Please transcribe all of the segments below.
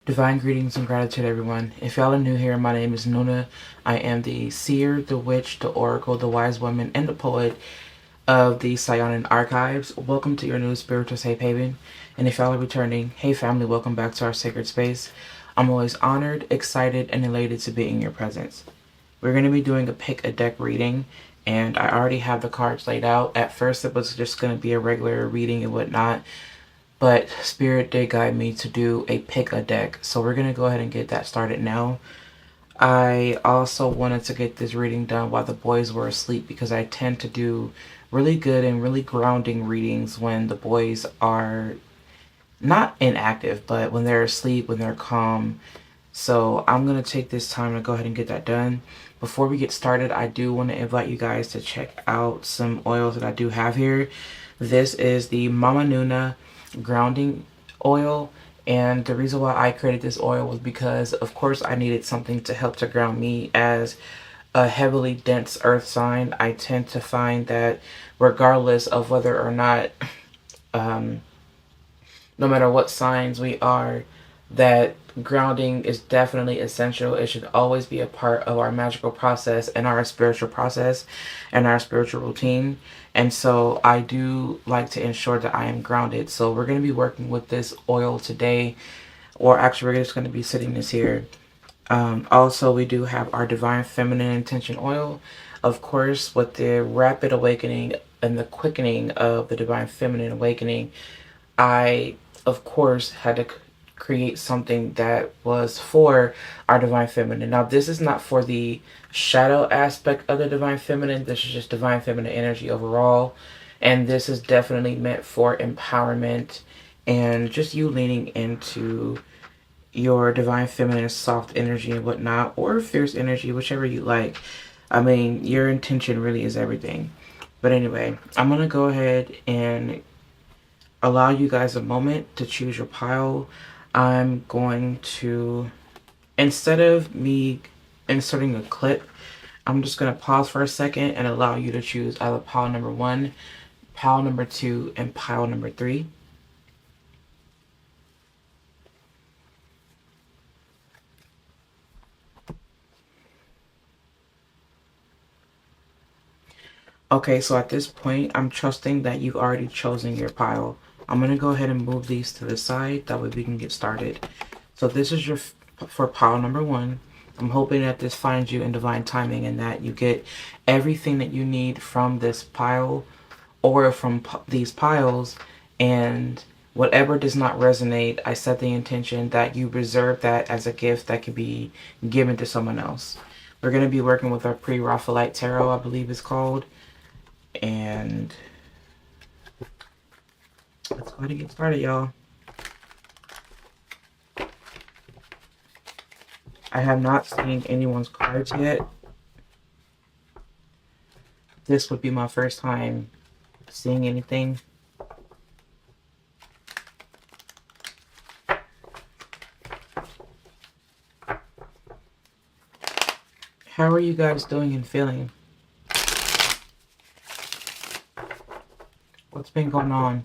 Divine greetings and gratitude, everyone. If y'all are new here, my name is Nuna. I am the seer, the witch, the oracle, the wise woman, and the poet of the Saiyonan archives. Welcome to your new spiritual safe haven. And if y'all are returning, hey family, welcome back to our sacred space. I'm always honored, excited, and elated to be in your presence. We're going to be doing a pick a deck reading, and I already have the cards laid out. At first, it was just going to be a regular reading and whatnot. But Spirit did guide me to do a pick a deck. So we're going to go ahead and get that started now. I also wanted to get this reading done while the boys were asleep because I tend to do really good and really grounding readings when the boys are not inactive, but when they're asleep, when they're calm. So I'm going to take this time to go ahead and get that done. Before we get started, I do want to invite you guys to check out some oils that I do have here. This is the Mama Nuna grounding oil, and the reason why I created this oil was because of course I needed something to help to ground me as a heavily dense earth sign. I tend to find that regardless of whether or not no matter what signs we are, that grounding is definitely essential. It should always be a part of our magical process and our spiritual process and our spiritual routine. And so I do like to ensure that I am grounded. So we're going to be working with this oil today, or actually we're just going to be sitting this here. Also, we do have our Divine Feminine Intention oil. Of course, with the rapid awakening and the quickening of the Divine Feminine awakening, I, of course, had to create something that was for our Divine Feminine. Now, this is not for the shadow aspect of the Divine Feminine. This is just Divine Feminine energy overall. And this is definitely meant for empowerment and just you leaning into your Divine Feminine soft energy and whatnot, or fierce energy, whichever you like. I mean, your intention really is everything. But anyway, I'm going to go ahead and allow you guys a moment to choose your pile. I'm going to, instead of me inserting a clip, I'm just going to pause for a second and allow you to choose either pile number 1, pile number 2, and pile number 3. Okay, so at this point, I'm trusting that you've already chosen your pile. I'm going to go ahead and move these to the side. That way we can get started. So this is your for pile number 1. I'm hoping that this finds you in divine timing and that you get everything that you need from this pile or from these piles. And whatever does not resonate, I set the intention that you reserve that as a gift that can be given to someone else. We're going to be working with our Pre-Raphaelite Tarot, I believe it's called. And let's go ahead and get started, y'all. I have not seen anyone's cards yet. This would be my first time seeing anything. How are you guys doing and feeling? What's been going on?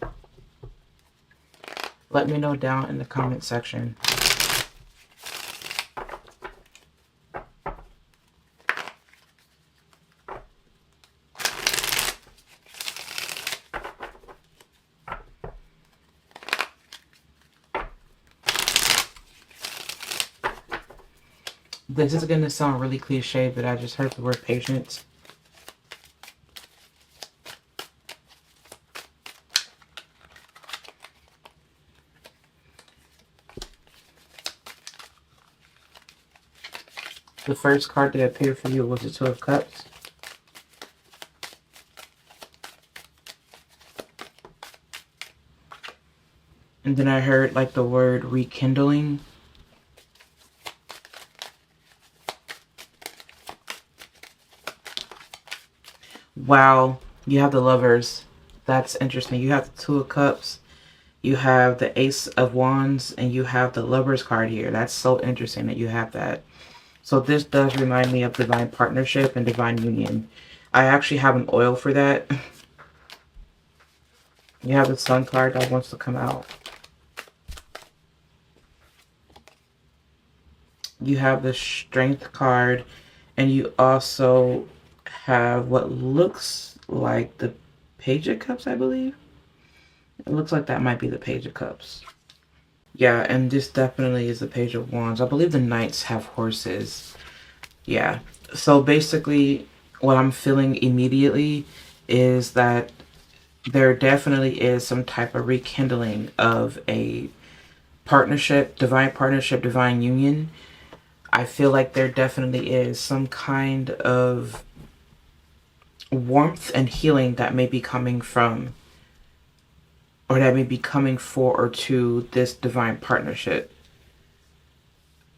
Let me know down in the comment section. This is going to sound really cliche, but I just heard the word patience. The first card that appeared for you was the Two of Cups. And then I heard like the word rekindling. Wow, you have the Lovers. That's interesting. You have the Two of Cups, you have the Ace of Wands, and you have the Lovers card here. That's so interesting that you have that. So this does remind me of divine partnership and divine union. I actually have an oil for that. You have the Sun card that wants to come out. You have the Strength card, and you also have what looks like the Page of Cups, I believe. It looks like that might be the Page of Cups. Yeah, and this definitely is the Page of Wands. I believe the Knights have horses. Yeah. So basically, what I'm feeling immediately is that there definitely is some type of rekindling of a partnership, divine union. I feel like there definitely is some kind of warmth and healing that may be coming from, or that may be coming for or to this divine partnership.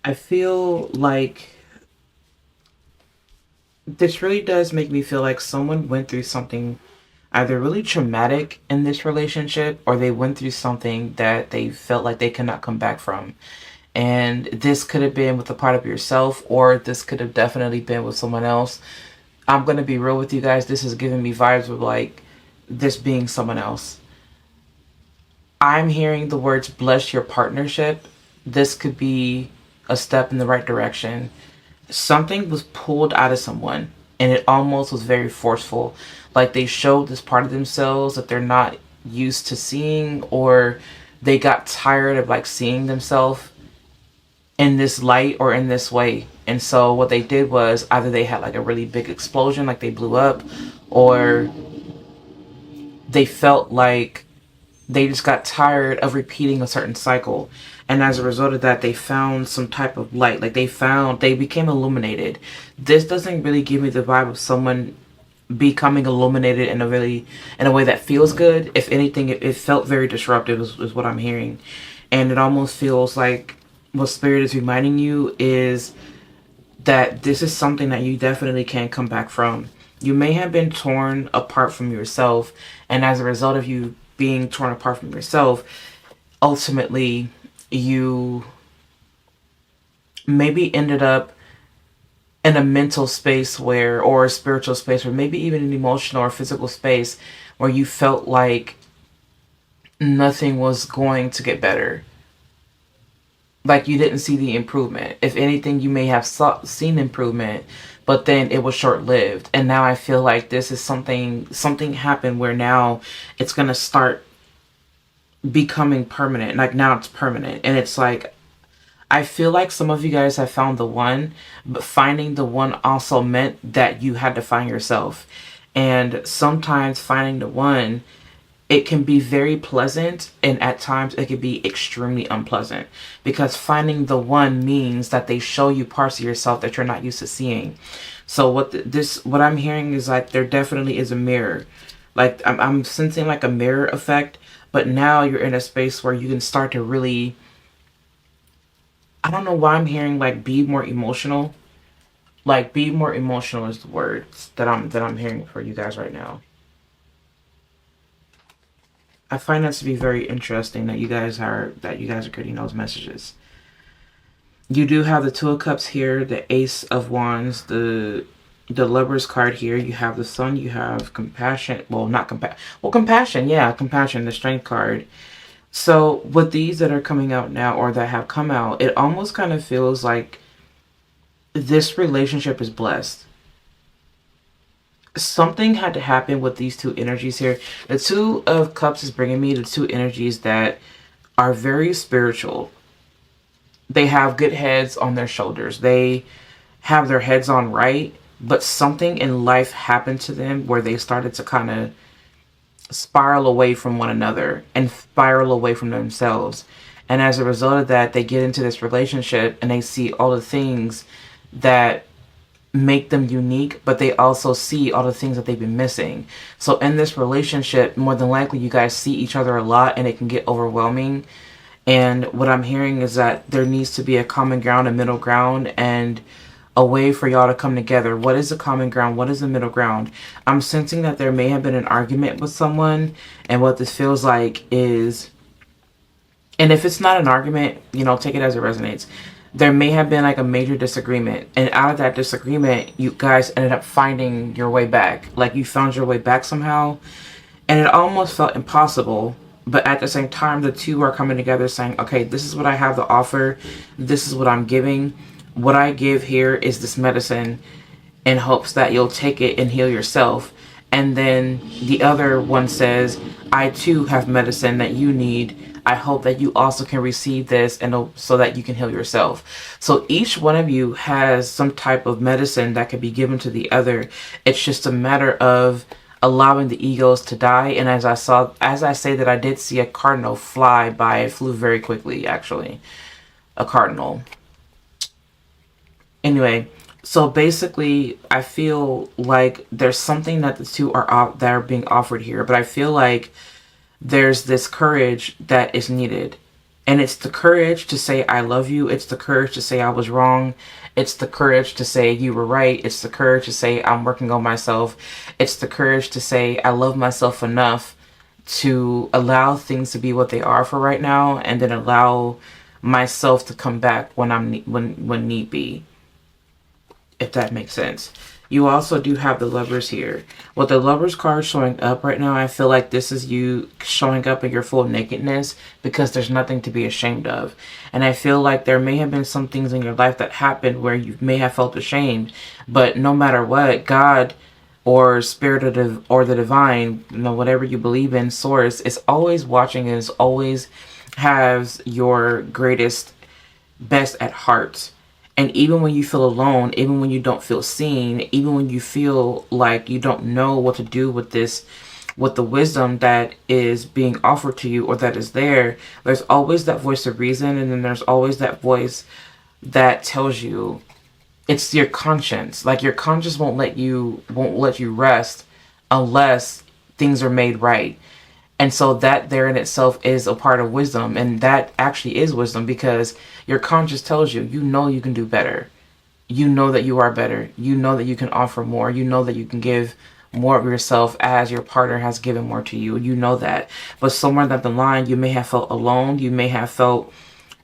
I feel like this really does make me feel like someone went through something either really traumatic in this relationship, or they went through something that they felt like they cannot come back from. And this could have been with a part of yourself, or this could have definitely been with someone else. I'm going to be real with you guys. This is giving me vibes of like this being someone else. I'm hearing the words bless your partnership. This could be a step in the right direction. Something was pulled out of someone, and it almost was very forceful. Like they showed this part of themselves that they're not used to seeing, or they got tired of like seeing themselves in this light or in this way. And so what they did was either they had like a really big explosion, like they blew up, or they felt like they just got tired of repeating a certain cycle. And as a result of that, they found some type of light. Like they became illuminated. This doesn't really give me the vibe of someone becoming illuminated in a way that feels good. If anything, it felt very disruptive is what I'm hearing. And it almost feels like what Spirit is reminding you is that this is something that you definitely can come back from. You may have been torn apart from yourself, and as a result of you being torn apart from yourself, ultimately you maybe ended up in a mental space where, or a spiritual space, or maybe even an emotional or physical space where you felt like nothing was going to get better. Like you didn't see the improvement. If anything, you may have seen improvement, but then it was short-lived. And now I feel like this is something happened where now it's going to start becoming permanent. Like now it's permanent. And it's like, I feel like some of you guys have found the one, but finding the one also meant that you had to find yourself. And sometimes finding the one, it can be very pleasant, and at times it can be extremely unpleasant, because finding the one means that they show you parts of yourself that you're not used to seeing. So what I'm hearing is like there definitely is a mirror. Like I'm sensing like a mirror effect, but now you're in a space where you can start to really, I don't know why I'm hearing like be more emotional. Like be more emotional is the words that I'm hearing for you guys right now. I find that to be very interesting that you guys are getting those messages. You do have the Two of Cups here, the Ace of Wands, the Lover's card here. You have the Sun. You have compassion. Well, not compassion. Well, compassion. Yeah, compassion. The Strength card. So with these that are coming out now, or that have come out, it almost kind of feels like this relationship is blessed. Something had to happen with these two energies here. The Two of Cups is bringing me the two energies that are very spiritual. They have good heads on their shoulders. They have their heads on right, but something in life happened to them where they started to kind of spiral away from one another and spiral away from themselves. And as a result of that, they get into this relationship and they see all the things that make them unique, but they also see all the things that they've been missing. So in this relationship, more than likely you guys see each other a lot, and it can get overwhelming. And what I'm hearing is that there needs to be a common ground, a middle ground, and a way for y'all to come together. What is the common ground? What is the middle ground? I'm sensing that there may have been an argument with someone, and what this feels like is, and if it's not an argument, you know, take it as it resonates. There may have been like a major disagreement, and out of that disagreement, you guys ended up finding your way back. Like you found your way back somehow, and it almost felt impossible. But at the same time, the two are coming together saying, okay, this is what I have to offer. This is what I'm giving. What I give here is this medicine in hopes that you'll take it and heal yourself. And then the other one says, I too have medicine that you need. I hope that you also can receive this and so that you can heal yourself. So each one of you has some type of medicine that can be given to the other. It's just a matter of allowing the egos to die. And as I say that, I did see a cardinal fly by. It flew very quickly, actually. A cardinal. Anyway, so basically, I feel like there's something that the two are that are being offered here, but I feel like there's this courage that is needed. And it's the courage to say, I love you. It's the courage to say I was wrong. It's the courage to say you were right. It's the courage to say I'm working on myself. It's the courage to say I love myself enough to allow things to be what they are for right now, and then allow myself to come back when need be, if that makes sense. You also do have the Lovers here. With the Lovers card showing up right now, I feel like this is you showing up in your full nakedness because there's nothing to be ashamed of. And I feel like there may have been some things in your life that happened where you may have felt ashamed, but no matter what, God or spirit or the divine, whatever you believe in, source, is always watching and is always has your greatest best at heart. And even when you feel alone, even when you don't feel seen, even when you feel like you don't know what to do with this, with the wisdom that is being offered to you or that is there, there's always that voice of reason. And then there's always that voice that tells you, it's your conscience. Like your conscience won't let you rest unless things are made right. And so that there in itself is a part of wisdom. And that actually is wisdom, because your conscience tells you, you can do better. You know that you are better. You know that you can offer more. You know that you can give more of yourself as your partner has given more to you. You know that. But somewhere down the line, you may have felt alone. You may have felt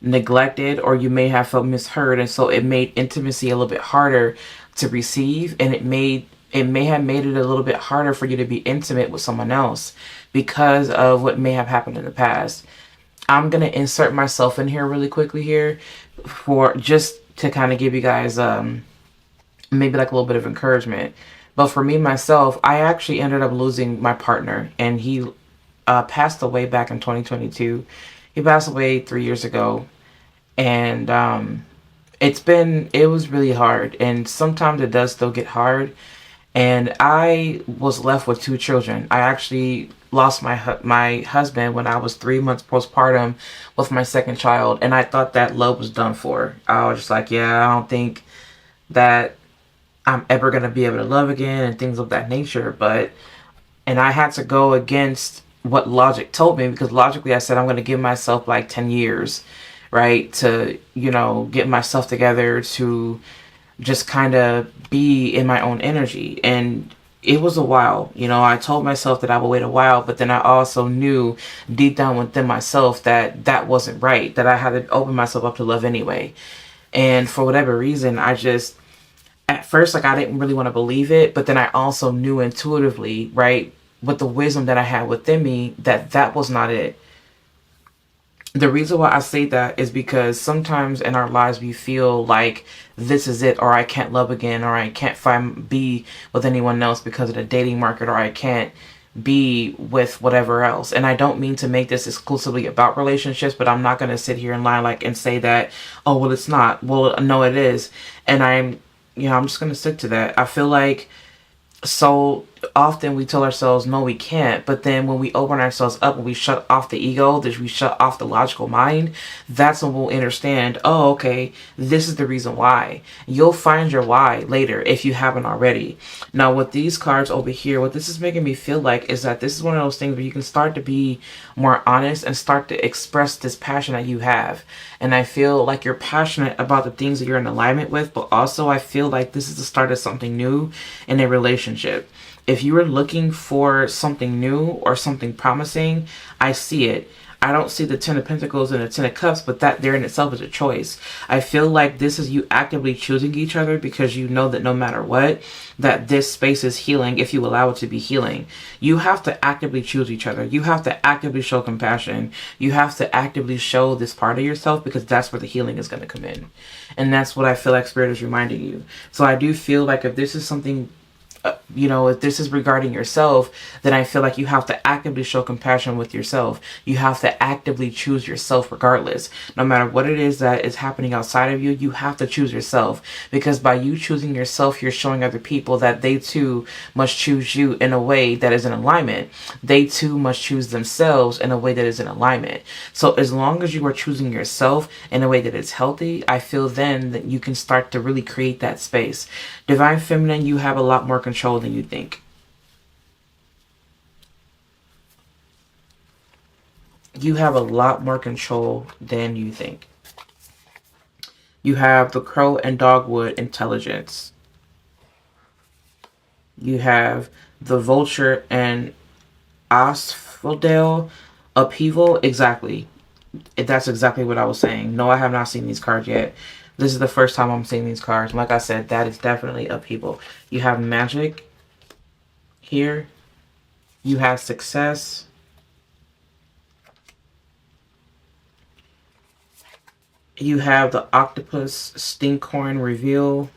neglected, or you may have felt misheard. And so it made intimacy a little bit harder to receive. And it may have made it a little bit harder for you to be intimate with someone else because of what may have happened in the past. I'm going to insert myself in here really quickly here for just to kind of give you guys maybe like a little bit of encouragement. But for me, myself, I actually ended up losing my partner, and he passed away back in 2022. He passed away 3 years ago, and it was really hard, and sometimes it does still get hard. And I was left with 2 children. I actually lost my husband when I was 3 months postpartum with my second child, and I thought that love was done for. I was just like, yeah, I don't think that I'm ever going to be able to love again and things of that nature. And I had to go against what logic told me, because logically I said I'm going to give myself like 10 years, right, to, get myself together, to just kind of be in my own energy. And it was a while. I told myself that I would wait a while, but then I also knew deep down within myself that that wasn't right, that I had to open myself up to love anyway. And for whatever reason, I just, at first, I didn't really want to believe it, but then I also knew intuitively, right, with the wisdom that I had within me, that that was not it. The reason why I say that is because sometimes in our lives we feel like this is it, or I can't love again, or I can't be with anyone else because of the dating market, or I can't be with whatever else. And I don't mean to make this exclusively about relationships, but I'm not going to sit here and lie and say that, oh, well, it's not. Well, no, it is. And I'm just going to stick to that. I feel like so often we tell ourselves, no, we can't. But then when we open ourselves up and we shut off the ego, we shut off the logical mind, that's when we'll understand, oh, okay, this is the reason why. You'll find your why later if you haven't already. Now, with these cards over here, what this is making me feel like is that this is one of those things where you can start to be more honest and start to express this passion that you have. And I feel like you're passionate about the things that you're in alignment with, but also I feel like this is the start of something new in a relationship. If you are looking for something new or something promising, I see it. I don't see the Ten of Pentacles and the Ten of Cups, but that there in itself is a choice. I feel like this is you actively choosing each other because you know that no matter what, that this space is healing if you allow it to be healing. You have to actively choose each other. You have to actively show compassion. You have to actively show this part of yourself, because that's where the healing is going to come in. And that's what I feel like Spirit is reminding you. So I do feel like if this is something, if this is regarding yourself, then I feel like you have to actively show compassion with yourself. You have to actively choose yourself regardless. No matter what it is that is happening outside of you, you have to choose yourself. Because by you choosing yourself, you're showing other people that they too must choose you in a way that is in alignment. They too must choose themselves in a way that is in alignment. So as long as you are choosing yourself in a way that is healthy, I feel then that you can start to really create that space. Divine Feminine, you have a lot more control than you think. You have a lot more control than you think. You have the Crow and Dogwood, Intelligence. You have the Vulture and Asphodel, Upheaval. Exactly. That's exactly what I was saying. No, I have not seen these cards yet. This is the first time I'm seeing these cards. Like I said, that is definitely upheaval. You have Magic here. You have Success. You have the Octopus Stinkhorn Reveal.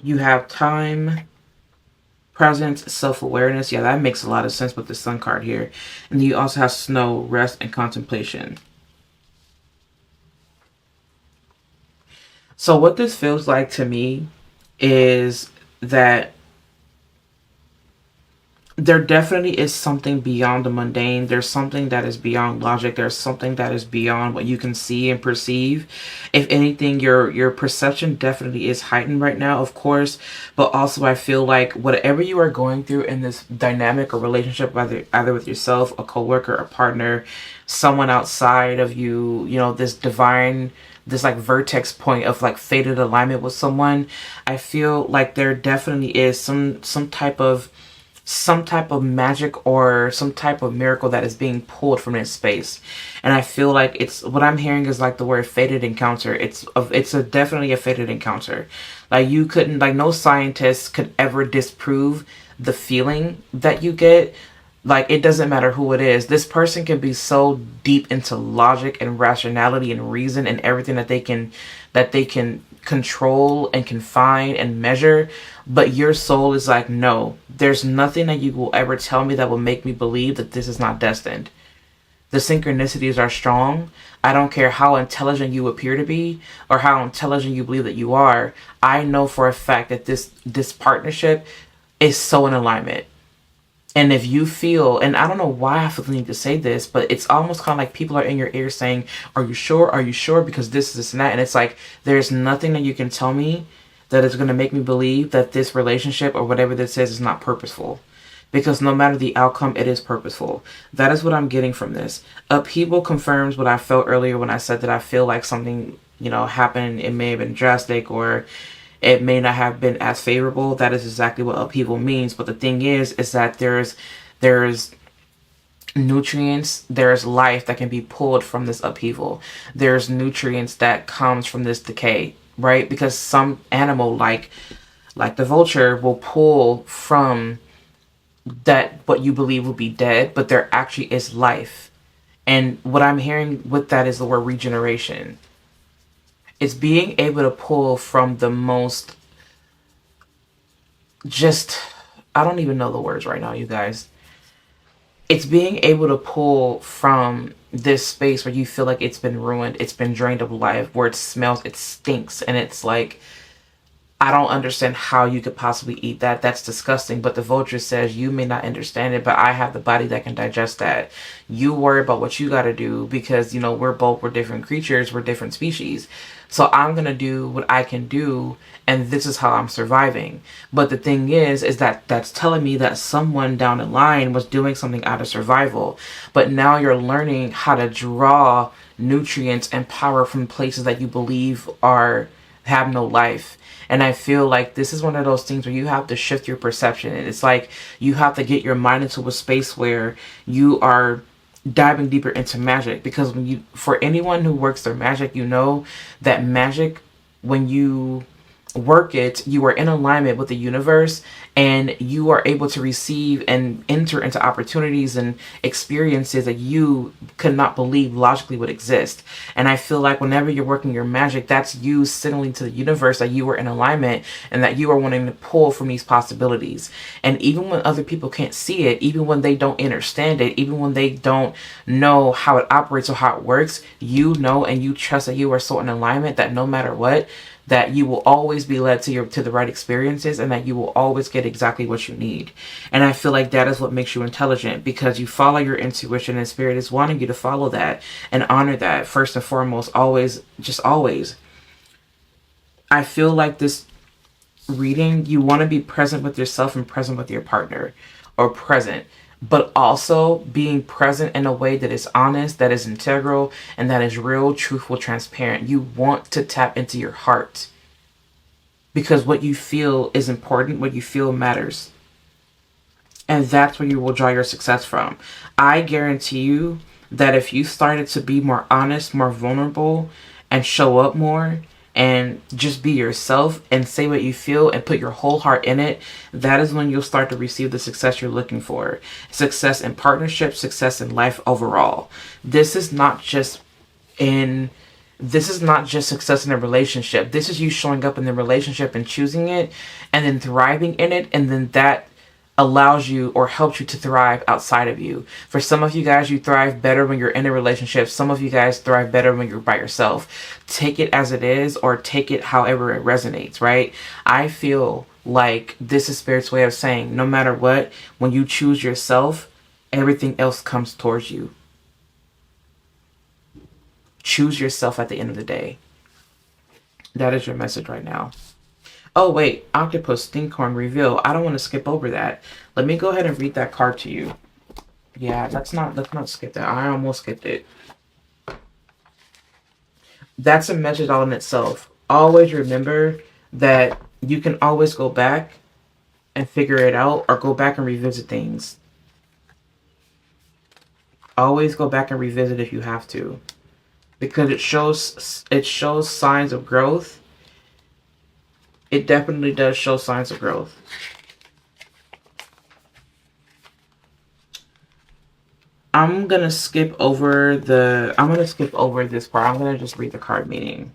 You have Time, Presence, Self-Awareness. Yeah, that makes a lot of sense with the Sun card here. And you also have Snow, Rest, and Contemplation. So what this feels like to me is that there definitely is something beyond the mundane. There's something that is beyond logic. There's something that is beyond what you can see and perceive. If anything, your perception definitely is heightened right now, of course. But also I feel like whatever you are going through in this dynamic or relationship, either with yourself, a coworker, a partner, someone outside of you, this divine, this like vertex point of like fated alignment with someone, I feel like there definitely is some type of magic or some type of miracle that is being pulled from this space. And I feel like it's, what I'm hearing is like the word fated encounter. It's definitely a fated encounter. Like you couldn't, like no scientist could ever disprove the feeling that you get. Like, it doesn't matter who it is. This person can be so deep into logic and rationality and reason and everything that they can control and confine and measure. But your soul is like, no, there's nothing that you will ever tell me that will make me believe that this is not destined. The synchronicities are strong. I don't care how intelligent you appear to be or how intelligent you believe that you are. I know for a fact that this partnership is so in alignment. And if you feel, and I don't know why I feel the need to say this, but it's almost kind of like people are in your ear saying, are you sure? Are you sure? Because this and that. And it's like, there's nothing that you can tell me that is going to make me believe that this relationship or whatever this is not purposeful. Because no matter the outcome, it is purposeful. That is what I'm getting from this. Upheaval confirms what I felt earlier when I said that I feel like something, happened. It may have been drastic or it may not have been as favorable. That is exactly what upheaval means. But the thing is that there's nutrients, there's life that can be pulled from this upheaval. There's nutrients that comes from this decay, right? Because some animal like the vulture will pull from that what you believe will be dead, but there actually is life. And what I'm hearing with that is the word regeneration. It's being able to pull from the most I don't even know the words right now, you guys. It's being able to pull from this space where you feel like it's been ruined, it's been drained of life, where it smells, it stinks, and it's like, I don't understand how you could possibly eat that. That's disgusting. But the vulture says, you may not understand it, but I have the body that can digest that. You worry about what you got to do because, we're different creatures. We're different species. So I'm going to do what I can do. And this is how I'm surviving. But the thing is that that's telling me that someone down the line was doing something out of survival. But now you're learning how to draw nutrients and power from places that you believe are have no life. And I feel like this is one of those things where you have to shift your perception. And it's like you have to get your mind into a space where you are diving deeper into magic. Because when you, for anyone who works their magic, you know that magic, when you work it, you are in alignment with the universe, and you are able to receive and enter into opportunities and experiences that you could not believe logically would exist. And I feel like whenever you're working your magic, that's you signaling to the universe that you are in alignment and that you are wanting to pull from these possibilities. And even when other people can't see it, even when they don't understand it, even when they don't know how it operates or how it works, you know, and you trust that you are so in alignment that no matter what, that you will always be led to the right experiences, and that you will always get exactly what you need. And I feel like that is what makes you intelligent, because you follow your intuition, and spirit is wanting you to follow that and honor that first and foremost, always, just always. I feel like this reading, you want to be present with yourself and present with your partner, or present, but also being present in a way that is honest, that is integral, and that is real, truthful, transparent. You want to tap into your heart, because what you feel is important, what you feel matters. And that's where you will draw your success from. I guarantee you that if you started to be more honest, more vulnerable, and show up more, and just be yourself and say what you feel and put your whole heart in it, that is when you'll start to receive the success you're looking for. Success in partnership, success in life overall. This is not just success in a relationship. This is you showing up in the relationship and choosing it, and then thriving in it, and then that allows you or helps you to thrive outside of you. For some of you guys, you thrive better when you're in a relationship. Some of you guys thrive better when you're by yourself. Take it as it is, or take it however it resonates, right? I feel like this is Spirit's way of saying, no matter what, when you choose yourself, everything else comes towards you. Choose yourself at the end of the day. That is your message right now. Oh, wait. Octopus, Stinkhorn, Reveal. I don't want to skip over that. Let me go ahead and read that card to you. Yeah, let's not skip that. I almost skipped it. That's a message all in itself. Always remember that you can always go back and figure it out, or go back and revisit things. Always go back and revisit if you have to, because it shows signs of growth. It definitely does show signs of growth. I'm going to skip over this part. I'm going to just read the card meaning.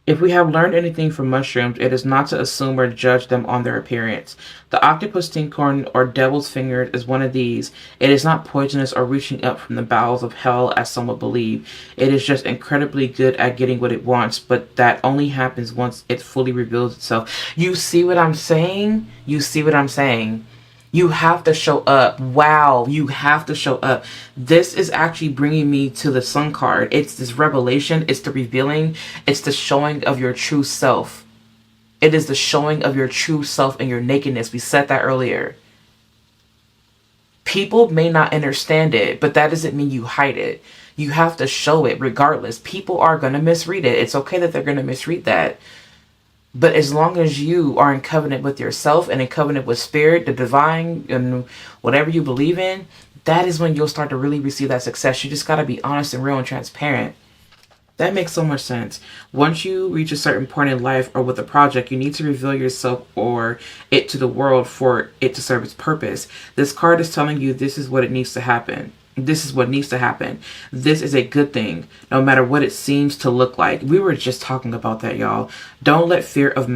If we have learned anything from mushrooms, it is not to assume or judge them on their appearance. The octopus stinkhorn, or devil's finger, is one of these. It is not poisonous or reaching up from the bowels of hell, as some would believe. It is just incredibly good at getting what it wants, but that only happens once it fully reveals itself. You see what I'm saying? You see what I'm saying? You have to show up. Wow, you have to show up. This is actually bringing me to the Sun card. It's this revelation. It's the revealing. It's the showing of your true self. It is the showing of your true self and your nakedness. We said that earlier. People may not understand it, but that doesn't mean you hide it. You have to show it regardless. People are going to misread it. It's okay that they're going to misread that. But as long as you are in covenant with yourself and in covenant with spirit, the divine, and whatever you believe in, that is when you'll start to really receive that success. You just got to be honest and real and transparent. That makes so much sense. Once you reach a certain point in life or with a project, you need to reveal yourself or it to the world for it to serve its purpose. This card is telling you this is what it needs to happen. This is what needs to happen. This is a good thing, no matter what it seems to look like. We were just talking about that, y'all. Don't let fear of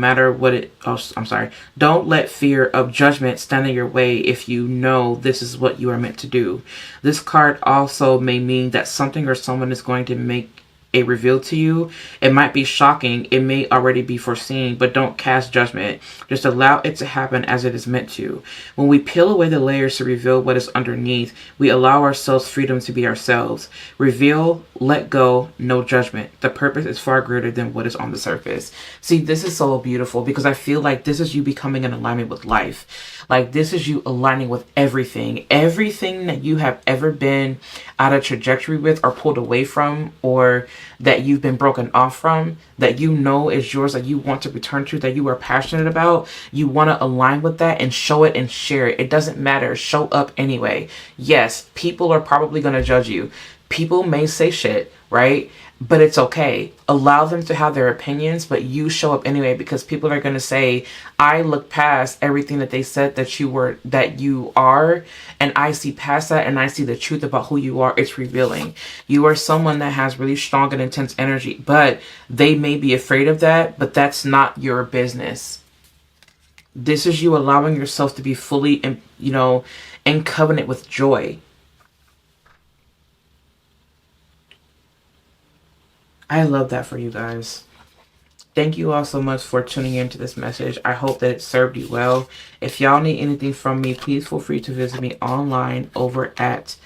Don't let fear of judgment stand in your way if you know this is what you are meant to do. This card also may mean that something or someone is going to make a reveal to you. It might be shocking. It may already be foreseen, but don't cast judgment. Just allow it to happen as it is meant to. When we peel away the layers to reveal what is underneath, we allow ourselves freedom to be ourselves. Reveal, let go, no judgment. The purpose is far greater than what is on the surface. See, this is so beautiful because I feel like this is you becoming in alignment with life. Like this is you aligning with everything. Everything that you have ever been out of trajectory with or pulled away from or that you've been broken off from, that you know is yours, that you want to return to, that you are passionate about. You want to align with that and show it and share it. It doesn't matter. Show up anyway. Yes, people are probably going to judge you. People may say shit, right? But it's okay. Allow them to have their opinions, but you show up anyway, because people are going to say, I look past everything that they said that you are, and I see past that, and I see the truth about who you are. It's revealing. You are someone that has really strong and intense energy, but they may be afraid of that, but that's not your business. This is you allowing yourself to be fully in covenant with joy. I love that for you guys. Thank you all so much for tuning into this message. I hope that it served you well. If y'all need anything from me, please feel free to visit me online over at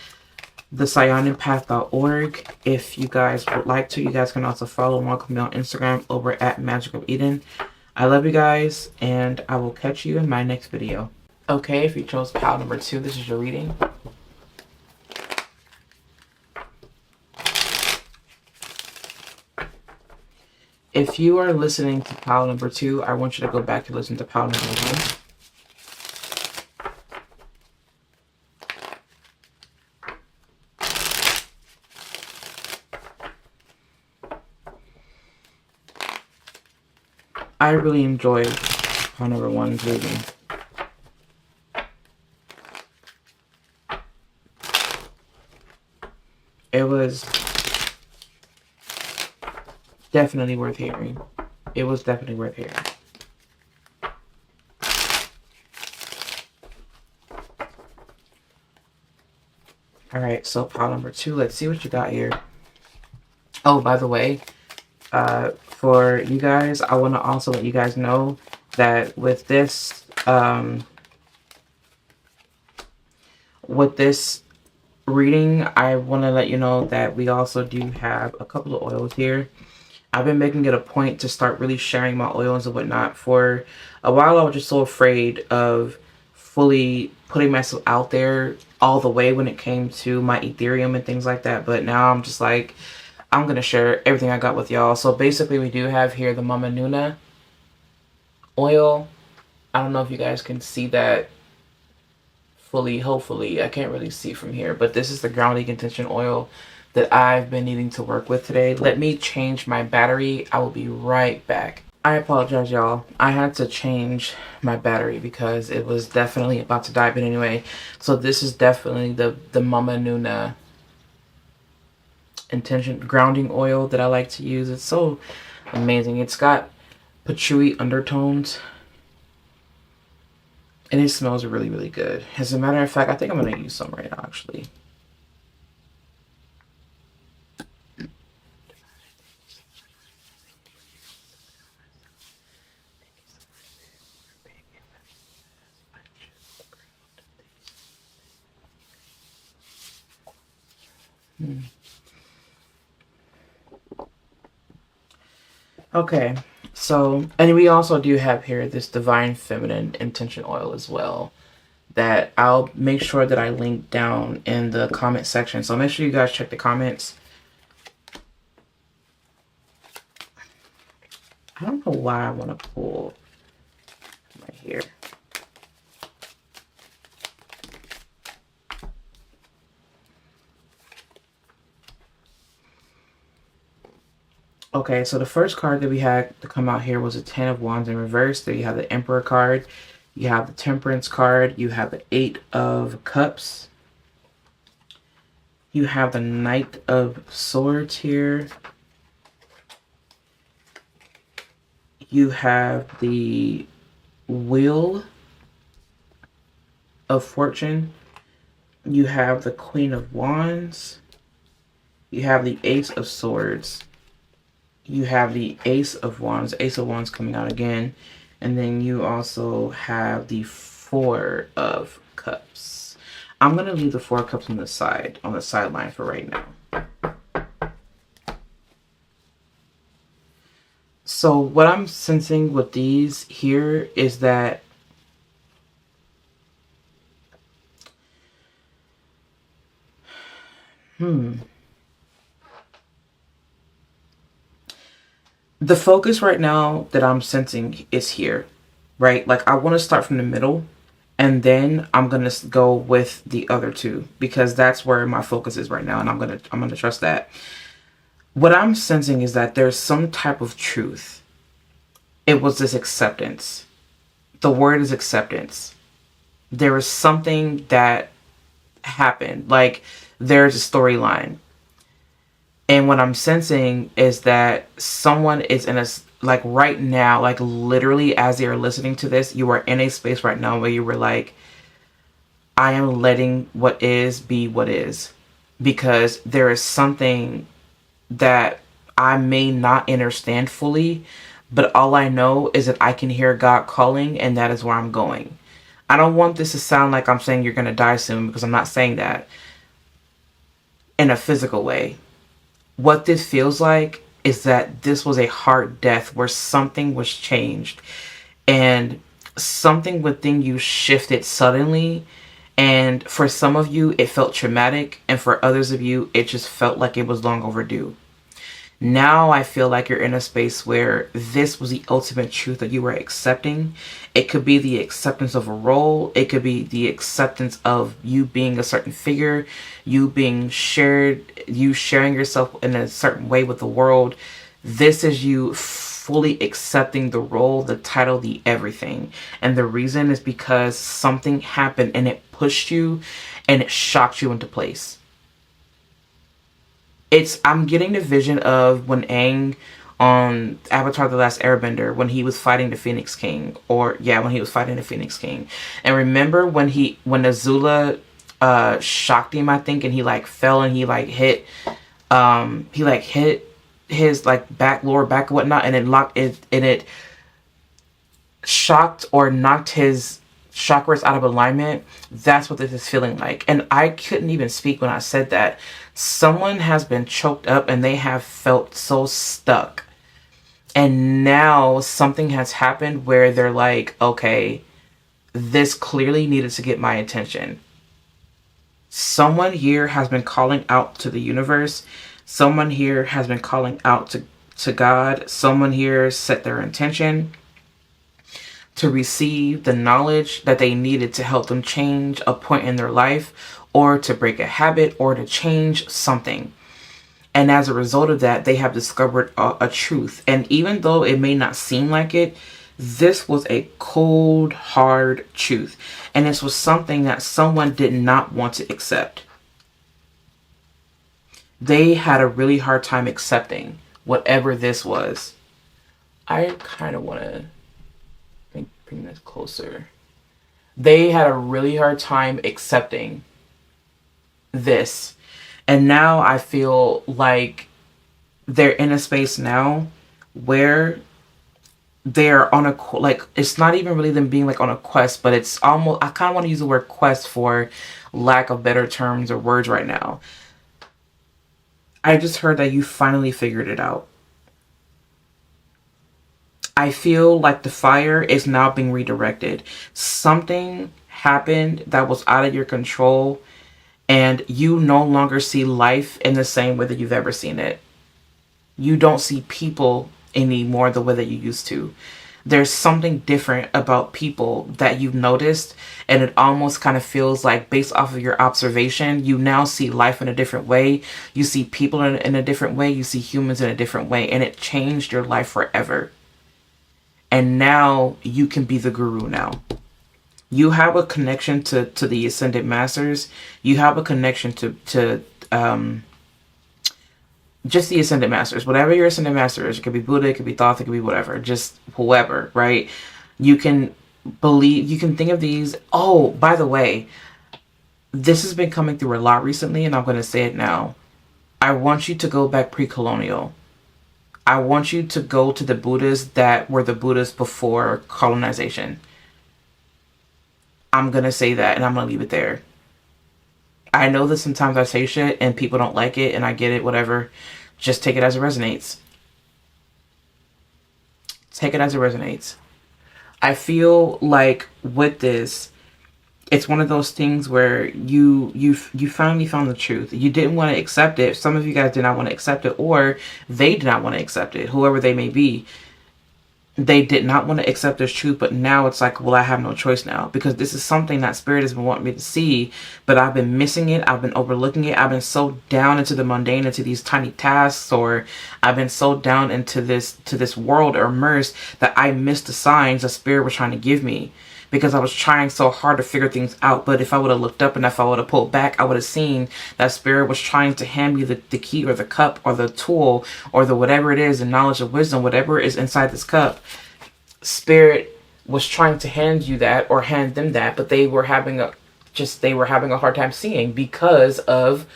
thesayonanpath.org. If you guys would like to, you guys can also follow and welcome me on Instagram over at Magic of Eden. I love you guys, and I will catch you in my next video. Okay, if you chose pile number 2, this is your reading. If you are listening to pile number 2, I want you to go back and listen to pile number 1. I really enjoyed pile number 1's reading. It was definitely worth hearing. It was definitely worth hearing. Alright, so pile number 2, let's see what you got here. Oh, by the way, for you guys, I want to also let you guys know that with this reading, I want to let you know that we also do have a couple of oils here. I've been making it a point to start really sharing my oils and whatnot. For a while, I was just so afraid of fully putting myself out there all the way when it came to my Ethereum and things like that. But now I'm just like, I'm going to share everything I got with y'all. So basically, we do have here the Mama Nuna oil. I don't know if you guys can see that fully. Hopefully, I can't really see from here. But this is the grounding intention oil that I've been needing to work with today. Let me change my battery. I will be right back. I apologize, y'all. I had to change my battery because it was definitely about to die. But anyway, so this is definitely the Mama Nuna intention grounding oil that I like to use. It's so amazing. It's got patchouli undertones, and it smells really, really good. As a matter of fact, I think I'm going to use some right now, actually. Okay, so, and we also do have here this Divine Feminine Intention Oil as well, that I'll make sure that I link down in the comment section. So make sure you guys check the comments. I don't know why I want to pull right here. Okay, so the first card that we had to come out here was a 10 of Wands in reverse. There you have the Emperor card. You have the Temperance card. You have the 8 of Cups. You have the Knight of Swords here. You have the Wheel of Fortune. You have the Queen of Wands. You have the Ace of Swords. You have the Ace of Wands. Ace of Wands coming out again. And then you also have the 4 of Cups. I'm going to leave the 4 of Cups on the sideline for right now. So what I'm sensing with these here is that The focus right now that I'm sensing is here, right? Like I want to start from the middle and then I'm going to go with the other two because that's where my focus is right now and I'm going to trust that. What I'm sensing is that there's some type of truth. It was this acceptance. The word is acceptance. There was something that happened. Like there's a storyline. And what I'm sensing is that someone is in a, like right now, like literally as they are listening to this, you are in a space right now where you were like, I am letting what is be what is. Because there is something that I may not understand fully, but all I know is that I can hear God calling and that is where I'm going. I don't want this to sound like I'm saying you're going to die soon because I'm not saying that in a physical way. What this feels like is that this was a hard death where something was changed and something within you shifted suddenly. And for some of you, it felt traumatic. And for others of you, it just felt like it was long overdue. Now I feel like you're in a space where this was the ultimate truth that you were accepting. It could be the acceptance of a role. It could be the acceptance of you being a certain figure, you being shared, you sharing yourself in a certain way with the world. This is you fully accepting the role, the title, the everything. And the reason is because something happened and it pushed you and it shocked you into place. I'm getting the vision of when Aang on Avatar The Last Airbender, when he was fighting the Phoenix King, when he was fighting the Phoenix King. And remember when Azula shocked him, I think, and he like fell and he like hit his like lower back and whatnot, and it shocked or knocked his chakras out of alignment. That's what this is feeling like. And I couldn't even speak when I said that. Someone has been choked up and they have felt so stuck. And now something has happened where they're like, okay, this clearly needed to get my attention. Someone here has been calling out to the universe. Someone here has been calling out to God. Someone here set their intention to receive the knowledge that they needed to help them change a point in their life or to break a habit or to change something. And as a result of that, they have discovered a truth. And even though it may not seem like it, this was a cold, hard truth. And this was something that someone did not want to accept. They had a really hard time accepting whatever this was. I kind of want to bring this closer. They had a really hard time accepting this. And now I feel like they're in a space now where they're on a, like, it's not even really them being like on a quest, but it's almost, I kind of want to use the word quest for lack of better terms or words right now. I just heard that you finally figured it out. I feel like the fire is now being redirected. Something happened that was out of your control, and you no longer see life in the same way that you've ever seen it. You don't see people anymore the way that you used to. There's something different about people that you've noticed, and it almost kind of feels like, based off of your observation, you now see life in a different way. You see people in a different way. You see humans in a different way, and it changed your life forever. And now you can be the guru now. You have a connection to the Ascended Masters. You have a connection to just the Ascended Masters. Whatever your Ascended Master is. It could be Buddha, it could be Thoth, it could be whatever. Just whoever, right? You can think of these. Oh, by the way, this has been coming through a lot recently, and I'm going to say it now. I want you to go back pre-colonial. I want you to go to the Buddhas that were the Buddhas before colonization. I'm going to say that, and I'm going to leave it there. I know that sometimes I say shit and people don't like it, and I get it, whatever. Just take it as it resonates. Take it as it resonates. I feel like with this, It's one of those things where you finally found the truth. You didn't want to accept it. Some of you guys did not want to accept it, or they did not want to accept it, whoever they may be. They did not want to accept this truth, but now it's like, well, I have no choice now, because this is something that Spirit has been wanting me to see, but I've been missing it. I've been overlooking it. I've been so down into the mundane, into these tiny tasks, or I've been so down into this world or immersed that I missed the signs that Spirit was trying to give me, because I was trying so hard to figure things out. But if I would have looked up and if I would have pulled back, I would have seen that Spirit was trying to hand me the key or the cup or the tool or the whatever it is, the knowledge of wisdom, whatever is inside this cup. Spirit was trying to hand you that or hand them that, but they were having a hard time seeing because of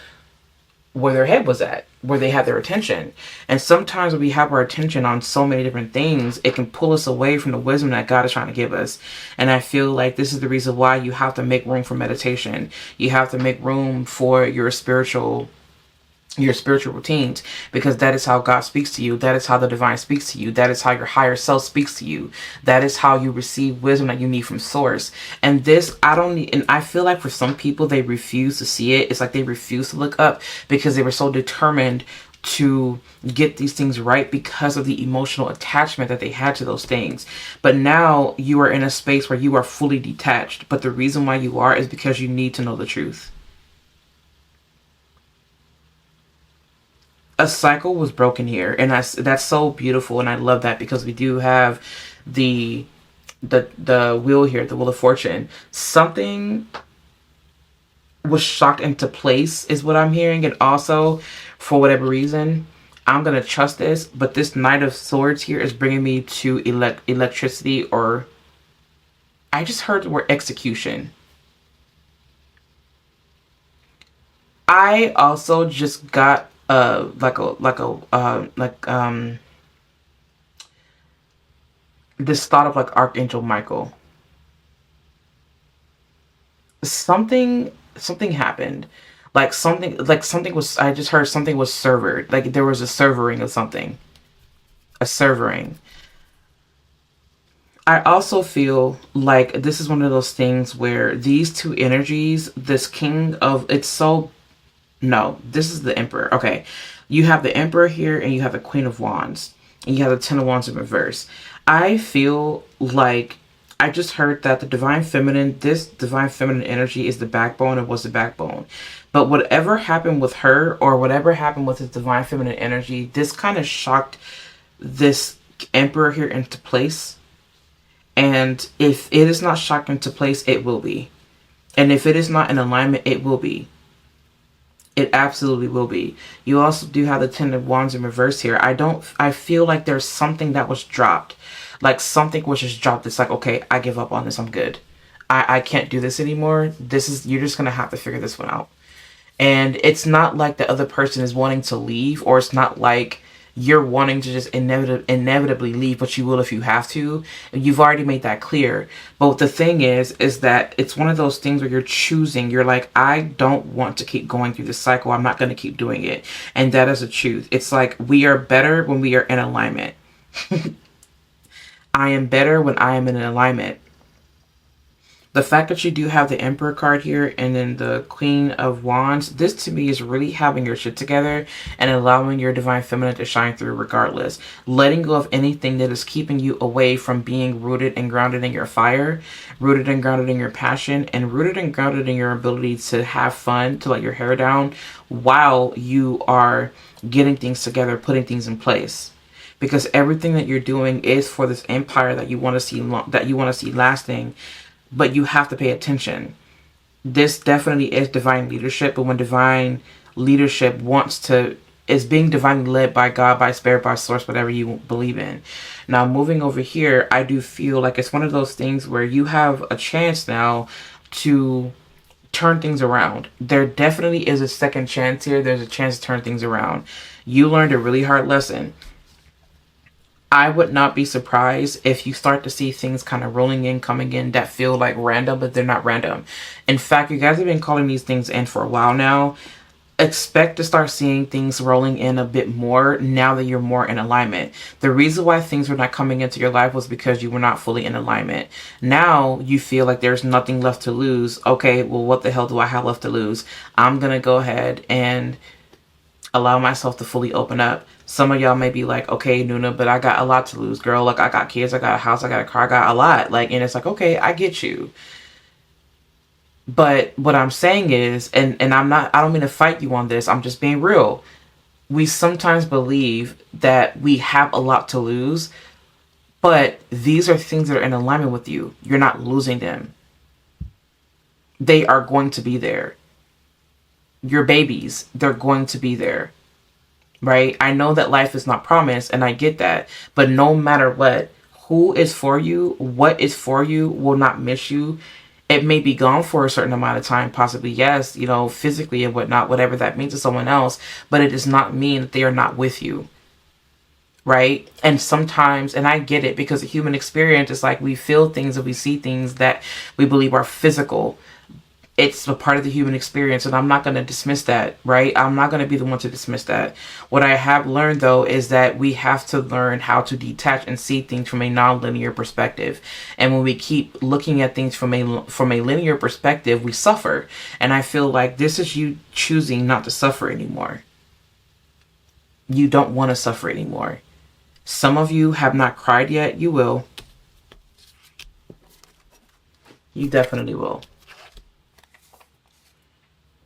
where their head was at, where they had their attention. And sometimes when we have our attention on so many different things, it can pull us away from the wisdom that God is trying to give us. And I feel like this is the reason why you have to make room for meditation. You have to make room for your spiritual routines, because that is how God speaks to you. That is how the divine speaks to you. That is how your higher self speaks to you. That is how you receive wisdom that you need from source. And this, I don't need, and I feel like for some people, they refuse to see it. It's like they refuse to look up because they were so determined to get these things right because of the emotional attachment that they had to those things. But now you are in a space where you are fully detached. But the reason why you are is because you need to know the truth. A cycle was broken here, and that's so beautiful, and I love that, because we do have the wheel here, the wheel of fortune. Something was shocked into place is what I'm hearing, and also for whatever reason I'm gonna trust this, but this Knight of Swords here is bringing me to electricity, or I just heard the word execution. I also just got this thought of like Archangel Michael. Something happened. Something was, I just heard something was servered. Like there was a servering of something. A servering. I also feel like this is one of those things where these two energies, this king of, it's so, no, this is the Emperor. Okay. You have the Emperor here and you have the Queen of Wands. And you have the Ten of Wands in reverse. I feel like I just heard that the Divine Feminine, this Divine Feminine energy is the backbone and was the backbone. But whatever happened with her, or whatever happened with this Divine Feminine energy, this kind of shocked this Emperor here into place. And if it is not shocked into place, it will be. And if it is not in alignment, it will be. It absolutely will be. You also do have the Ten of Wands in reverse here. I feel like there's something that was dropped. Like something was just dropped. It's like, okay, I give up on this. I'm good. I can't do this anymore. You're just going to have to figure this one out. And it's not like the other person is wanting to leave, or it's not like you're wanting to just inevitably leave, but you will if you have to. You've already made that clear. But the thing is that it's one of those things where you're choosing. You're like, I don't want to keep going through this cycle. I'm not going to keep doing it. And that is the truth. It's like we are better when we are in alignment. I am better when I am in alignment. The fact that you do have the Emperor card here and then the Queen of Wands, this to me is really having your shit together and allowing your Divine Feminine to shine through regardless. Letting go of anything that is keeping you away from being rooted and grounded in your fire, rooted and grounded in your passion, and rooted and grounded in your ability to have fun, to let your hair down while you are getting things together, putting things in place. Because everything that you're doing is for this empire that you want to see lasting. But you have to pay attention. This definitely is divine leadership, but when divine leadership is being divinely led by God, by spirit, by source, whatever you believe in. Now, moving over here, I do feel like it's one of those things where you have a chance now to turn things around. There definitely is a second chance here. There's a chance to turn things around. You learned a really hard lesson. I would not be surprised if you start to see things kind of rolling in, coming in that feel like random, but they're not random. In fact, you guys have been calling these things in for a while now. expect to start seeing things rolling in a bit more now that you're more in alignment. The reason why things were not coming into your life was because you were not fully in alignment. Now you feel like there's nothing left to lose. Okay, well, what the hell do I have left to lose? I'm going to go ahead and allow myself to fully open up. Some of y'all may be like, okay, Nuna, but I got a lot to lose, girl. Like, I got kids, I got a house, I got a car, I got a lot. Like, and it's like, okay, I get you. But what I'm saying is, and I don't mean to fight you on this, I'm just being real. We sometimes believe that we have a lot to lose, but these are things that are in alignment with you. You're not losing them. They are going to be there. Your babies, they're going to be there. Right? I know that life is not promised, and I get that. But no matter what, who is for you, what is for you will not miss you. It may be gone for a certain amount of time, possibly, yes, you know, physically and whatnot, whatever that means to someone else, but it does not mean that they are not with you, right? And sometimes, and I get it, because the human experience is like we feel things and we see things that we believe are physical. It's a part of the human experience, and I'm not going to dismiss that, right? I'm not going to be the one to dismiss that. What I have learned, though, is that we have to learn how to detach and see things from a non-linear perspective. And when we keep looking at things from a linear perspective, we suffer. And I feel like this is you choosing not to suffer anymore. You don't want to suffer anymore. Some of you have not cried yet. You will. You definitely will.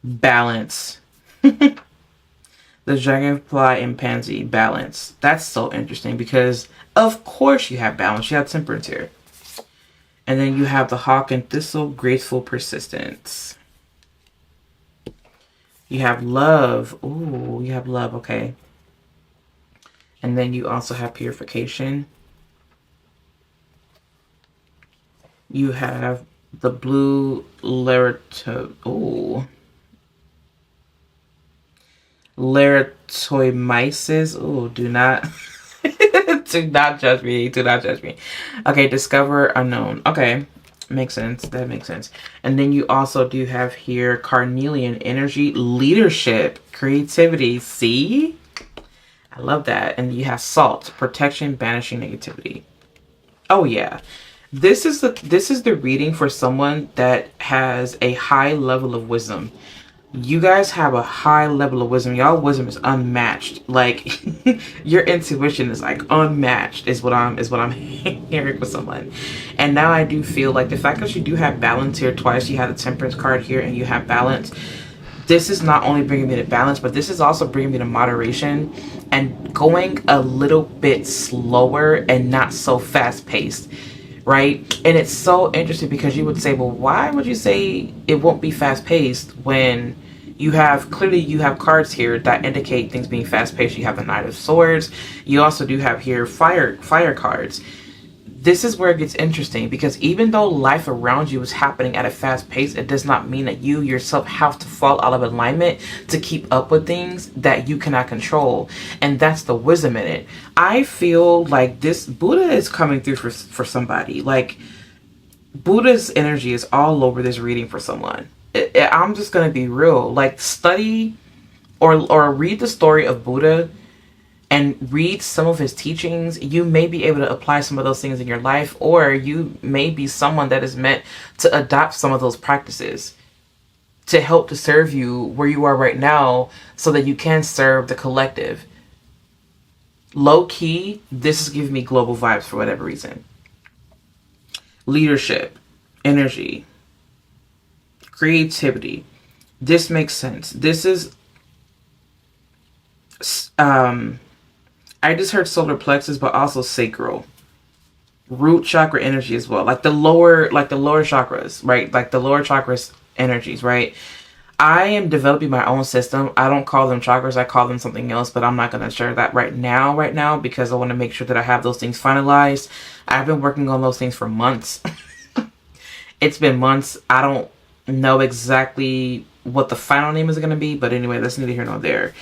Balance. The dragonfly and pansy, balance. That's so interesting because of course you have balance. You have temperance here. And then you have the hawk and thistle, graceful persistence. You have love. Ooh, you have love. Okay. And then you also have purification. You have the blue Leratomices. Oh, do not do not judge me. Do not judge me. Okay, discover unknown. Okay, makes sense. That makes sense. And then you also do have here carnelian energy, leadership, creativity. See? I love that. And you have salt, protection, banishing negativity. Oh yeah. This is the reading for someone that has a high level of wisdom. You guys have a high level of wisdom. Y'all wisdom is unmatched. Like your intuition is like unmatched is what I'm hearing with someone. And now I do feel like the fact that you do have balance here twice, you have the temperance card here and you have balance. This is not only bringing me to balance, but this is also bringing me to moderation and going a little bit slower and not so fast paced. Right? And it's so interesting because you would say, well, why would you say it won't be fast paced when you have cards here that indicate things being fast paced. You have the Knight of Swords. You also do have here fire cards. This is where it gets interesting because even though life around you is happening at a fast pace, it does not mean that you yourself have to fall out of alignment to keep up with things that you cannot control. And that's the wisdom in it. I feel like this Buddha is coming through for somebody. Like Buddha's energy is all over this reading for someone. I'm just going to be real. Like study or read the story of Buddha and read some of his teachings. You may be able to apply some of those things in your life, or you may be someone that is meant to adopt some of those practices to help to serve you where you are right now so that you can serve the collective. Low key, this is giving me global vibes for whatever reason. Leadership, energy, creativity. This makes sense. This is I just heard solar plexus, but also sacral, root chakra energy as well. Like the lower chakras, right? Like the lower chakras energies, right? I am developing my own system. I don't call them chakras. I call them something else, but I'm not going to share that right now because I want to make sure that I have those things finalized. I've been working on those things for months. It's been months. I don't know exactly what the final name is going to be, but anyway, that's neither here nor there.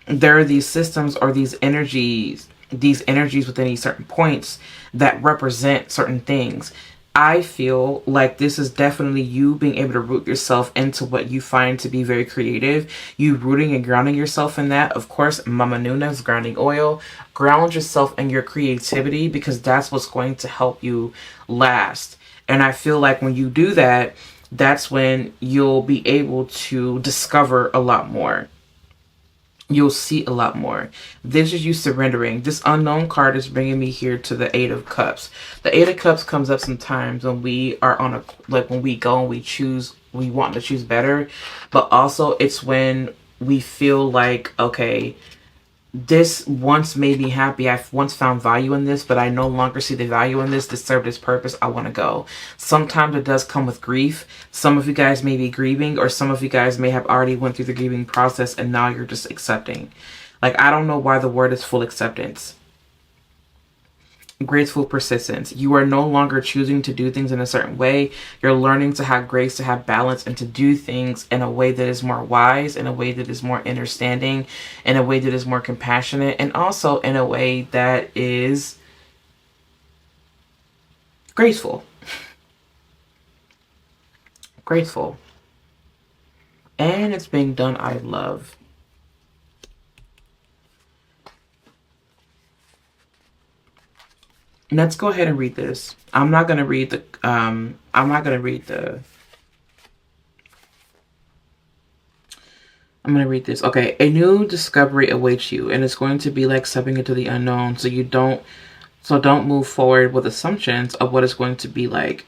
There are these systems or these energies within these certain points that represent certain things. I feel like this is definitely you being able to root yourself into what you find to be very creative. You rooting and grounding yourself in that. Of course, Mama Nuna's grounding oil. Ground yourself in your creativity, because that's what's going to help you last. And I feel like when you do that, that's when you'll be able to discover a lot more. You'll see a lot more. This is you surrendering. This unknown card is bringing me here to the Eight of Cups. The Eight of Cups comes up sometimes when we are on a, like when we go and we choose, we want to choose better. But also it's when we feel like, okay, this once made me happy. I've once found value in this, but I no longer see the value in this. This served its purpose. I want to go. Sometimes it does come with grief. Some of you guys may be grieving, or some of you guys may have already went through the grieving process and now you're just accepting. Like, I don't know why the word is full acceptance. Graceful persistence. You are no longer choosing to do things in a certain way. You're learning to have grace, to have balance, and to do things in a way that is more wise, in a way that is more understanding, in a way that is more compassionate, and also in a way that is graceful. Graceful. And it's being done out of love. Let's go ahead and read this. I'm not going to read the, I'm going to read this. Okay. A new discovery awaits you, and it's going to be like stepping into the unknown. So don't move forward with assumptions of what it's going to be like.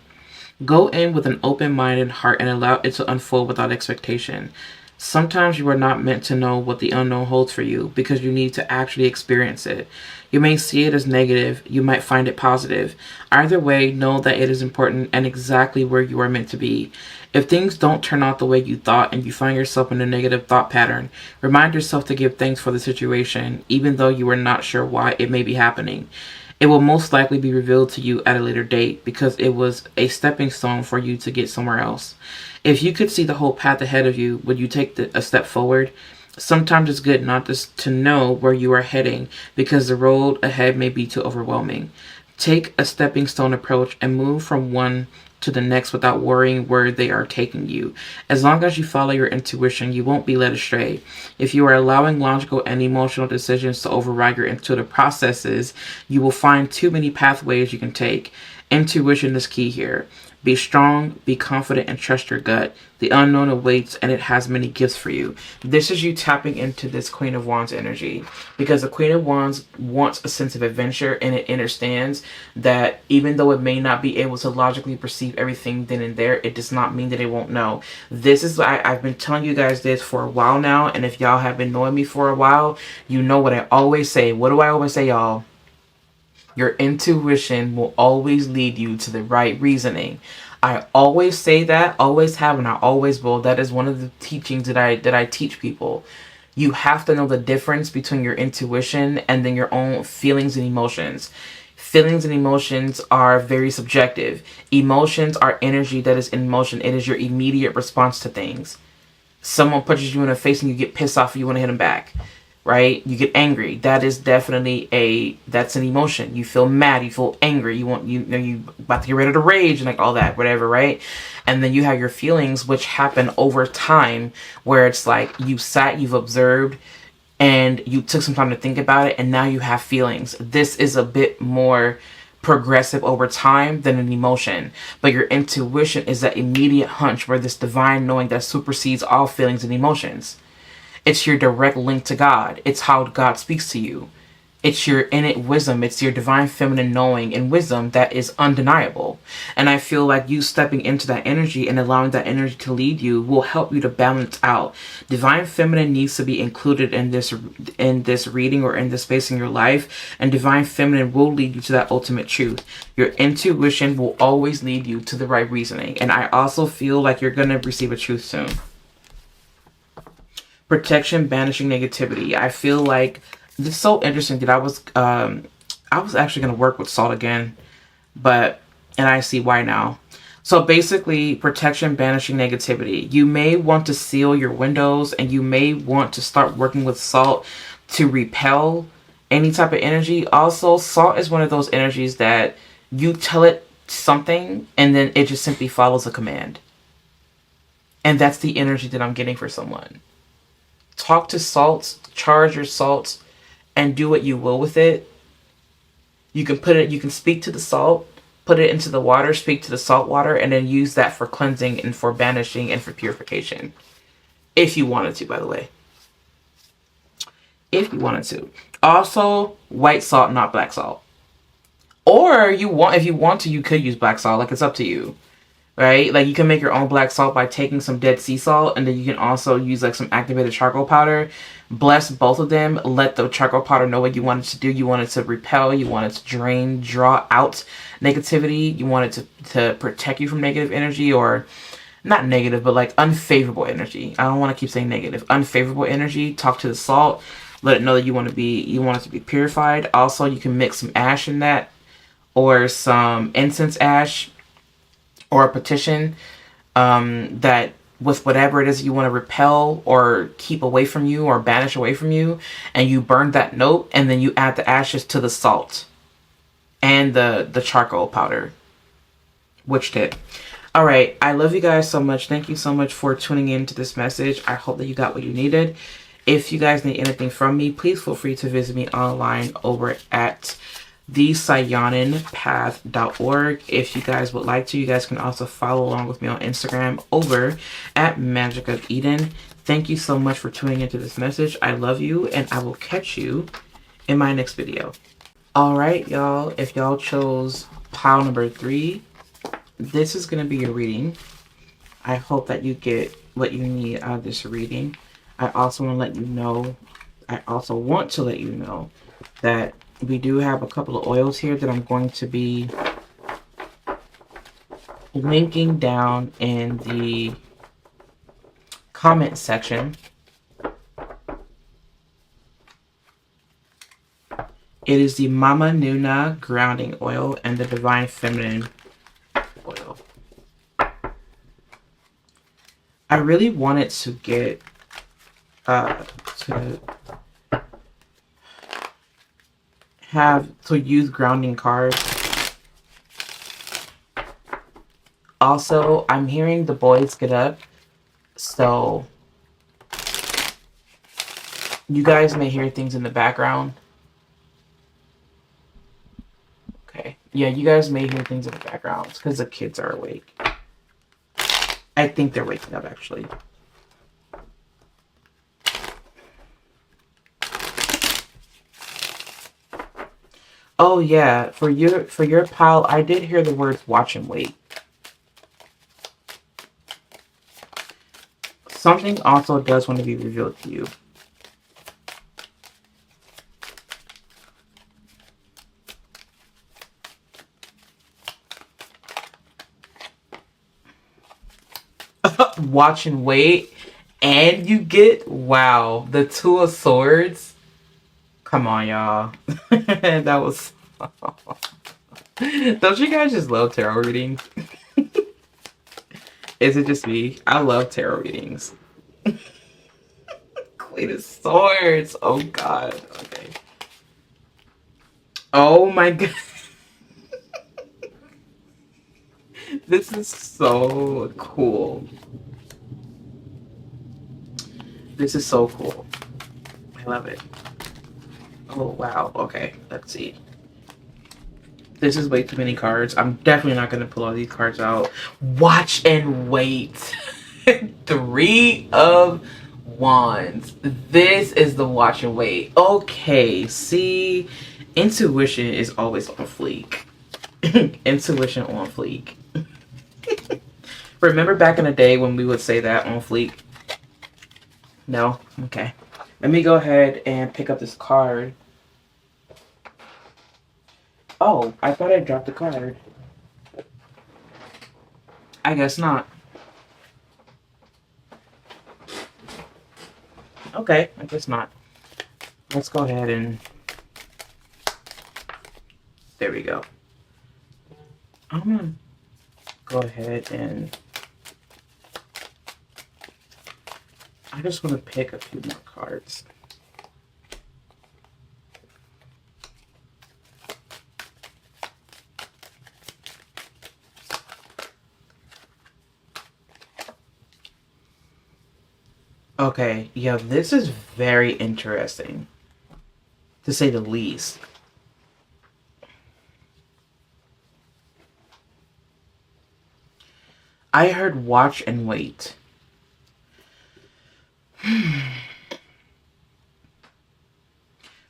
Go in with an open mind and heart and allow it to unfold without expectation. Sometimes you are not meant to know what the unknown holds for you, because you need to actually experience it. You may see it as negative. You might find it positive. Either way, know that it is important and exactly where you are meant to be. If things don't turn out the way you thought and you find yourself in a negative thought pattern, remind yourself to give thanks for the situation, even though you are not sure why it may be happening. It will most likely be revealed to you at a later date, because it was a stepping stone for you to get somewhere else. If you could see the whole path ahead of you, would you take a step forward? Sometimes it's good not just to know where you are heading, because the road ahead may be too overwhelming. Take a stepping stone approach and move from one to the next without worrying where they are taking you. As long as you follow your intuition, you won't be led astray. If you are allowing logical and emotional decisions to override your intuitive processes, you will find too many pathways you can take. Intuition is key here. Be strong, be confident, and trust your gut. The unknown awaits, and it has many gifts for you. This is you tapping into this Queen of Wands energy, because the Queen of Wands wants a sense of adventure, and it understands that even though it may not be able to logically perceive everything then and there, it does not mean that it won't know. This is why I've been telling you guys this for a while now, and if y'all have been knowing me for a while, you know what I always say. What do I always say, y'all? Your intuition will always lead you to the right reasoning. I always say that, always have, and I always will. That is one of the teachings that I teach people. You have to know the difference between your intuition and then your own feelings and emotions. Feelings and emotions are very subjective. Emotions are energy that is in motion. It is your immediate response to things. Someone punches you in the face and you get pissed off and you want to hit them back. Right? You get angry. That is definitely that's an emotion. You feel mad, you feel angry, you about to get rid of the rage and like all that, whatever, right? And then you have your feelings, which happen over time, where it's like you've observed, and you took some time to think about it, and now you have feelings. This is a bit more progressive over time than an emotion. But your intuition is that immediate hunch, where this divine knowing that supersedes all feelings and emotions. It's your direct link to God. It's how God speaks to you. It's your innate wisdom. It's your divine feminine knowing and wisdom that is undeniable. And I feel like you stepping into that energy and allowing that energy to lead you will help you to balance out. Divine feminine needs to be included in this reading or in this space in your life. And divine feminine will lead you to that ultimate truth. Your intuition will always lead you to the right reasoning. And I also feel like you're going to receive a truth soon. Protection, banishing negativity. I feel like this is so interesting that I was actually going to work with salt again, and I see why now. So basically, protection, banishing negativity. You may want to seal your windows, and you may want to start working with salt to repel any type of energy. Also, salt is one of those energies that you tell it something, and then it just simply follows a command. And that's the energy that I'm getting for someone. Talk to salts, charge your salts, and do what you will with it. You can speak to the salt, put it into the water, speak to the salt water, and then use that for cleansing and for banishing and for purification. If you wanted to, by the way. If you wanted to. Also, white salt, not black salt. Or if you want to, you could use black salt. Like, it's up to you. Right? Like, you can make your own black salt by taking some dead sea salt, and then you can also use like some activated charcoal powder. Bless both of them. Let the charcoal powder know what you want it to do. You want it to repel. You want it to drain, draw out negativity. You want it to protect you from negative energy, or not negative, but like unfavorable energy. I don't want to keep saying negative. Unfavorable energy. Talk to the salt. Let it know that you want it to be purified. Also, you can mix some ash in that, or some incense ash, or a petition, that with whatever it is you want to repel or keep away from you or banish away from you, and you burn that note, and then you add the ashes to the salt and the charcoal powder. Which did. All right, I love you guys so much. Thank you so much for tuning in to this message. I hope that you got what you needed. If you guys need anything from me, please feel free to visit me online over at thesayonanpath.org. If you guys would like to, you guys can also follow along with me on Instagram over at Magic of Eden. Thank you so much for tuning into this message. I love you, and I will catch you in my next video. All right, y'all. If y'all chose pile number 3, this is going to be your reading. I hope that you get what you need out of this reading. I also want to let you know that we do have a couple of oils here that I'm going to be linking down in the comment section. It is the Mama Nuna grounding oil and the Divine Feminine oil. I really wanted to get to use grounding cards. Also, I'm hearing the boys get up, so you guys may hear things in the background. Okay, yeah, you guys may hear things in the background because the kids are awake. I think they're waking up, actually. Oh yeah, for your pile, I did hear the words watch and wait. Something also does want to be revealed to you. Watch and wait, and you get, wow, the Two of Swords. Come on, y'all. That was... Don't you guys just love tarot readings? Is it just me? I love tarot readings. Queen of Swords. Oh, God. Okay. Oh, my God. This is so cool. This is so cool. I love it. Oh, wow. Okay, let's see. This is way too many cards. I'm definitely not going to pull all these cards out. Watch and wait. 3 of Wands. This is the watch and wait. Okay, see? Intuition is always on fleek. Intuition on fleek. Remember back in the day when we would say that, on fleek? No? Okay. Let me go ahead and pick up this card. Oh, I thought I dropped the card. I guess not. Okay, I guess not. Let's go ahead and... There we go. I'm gonna go ahead and... I just want to pick a few more cards. Okay, yeah, this is very interesting, to say the least. I heard watch and wait.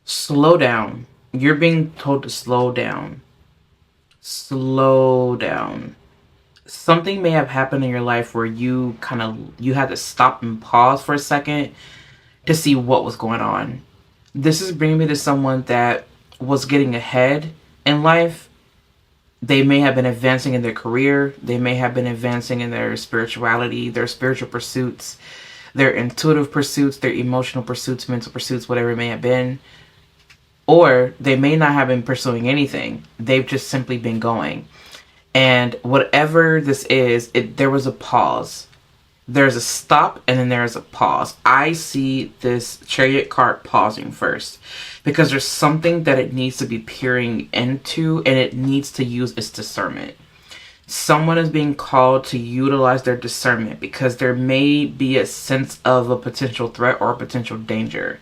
Slow down. You're being told to slow down. Slow down. Something may have happened in your life where you had to stop and pause for a second to see what was going on. This is bringing me to someone that was getting ahead in life. They may have been advancing in their career. They may have been advancing in their spirituality, their spiritual pursuits, their intuitive pursuits, their emotional pursuits, mental pursuits, whatever it may have been. Or they may not have been pursuing anything. They've just simply been going. And whatever this is, there was a pause. There's a stop and then there's a pause. I see this chariot cart pausing first because there's something that it needs to be peering into and it needs to use its discernment. Someone is being called to utilize their discernment because there may be a sense of a potential threat or a potential danger.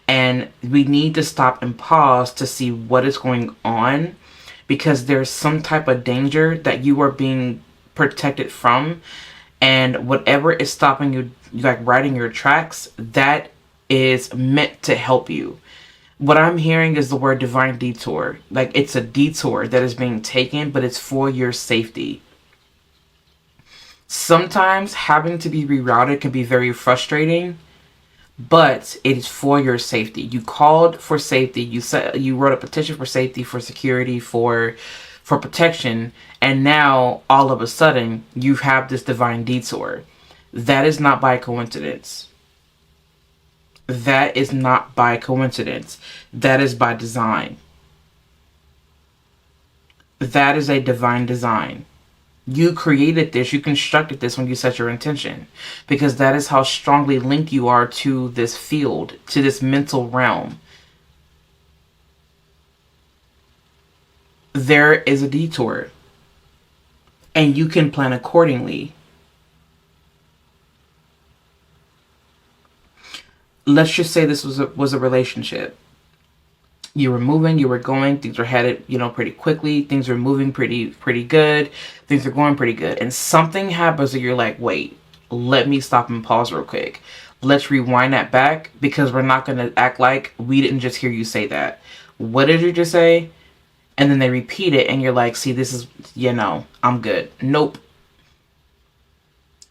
And we need to stop and pause to see what is going on because there's some type of danger that you are being protected from. And whatever is stopping you, like riding your tracks, that is meant to help you. What I'm hearing is the word divine detour. Like it's a detour that is being taken, but it's for your safety. Sometimes having to be rerouted can be very frustrating, but it is for your safety. You called for safety. You wrote a petition for safety, for security, for protection, and now all of a sudden you have this divine detour. That is not by coincidence. That is not by coincidence. That is by design. That is a divine design. You created this, you constructed this when you set your intention, because that is how strongly linked you are to this field, to this mental realm. There is a detour, and you can plan accordingly. Let's just say this was a relationship. You were moving, you were going, things were headed, pretty quickly. Things were moving pretty good. Things are going pretty good. And something happens and you're like, wait, let me stop and pause real quick. Let's rewind that back because we're not going to act like we didn't just hear you say that. What did you just say? And then they repeat it and you're like, see, this is, I'm good. Nope.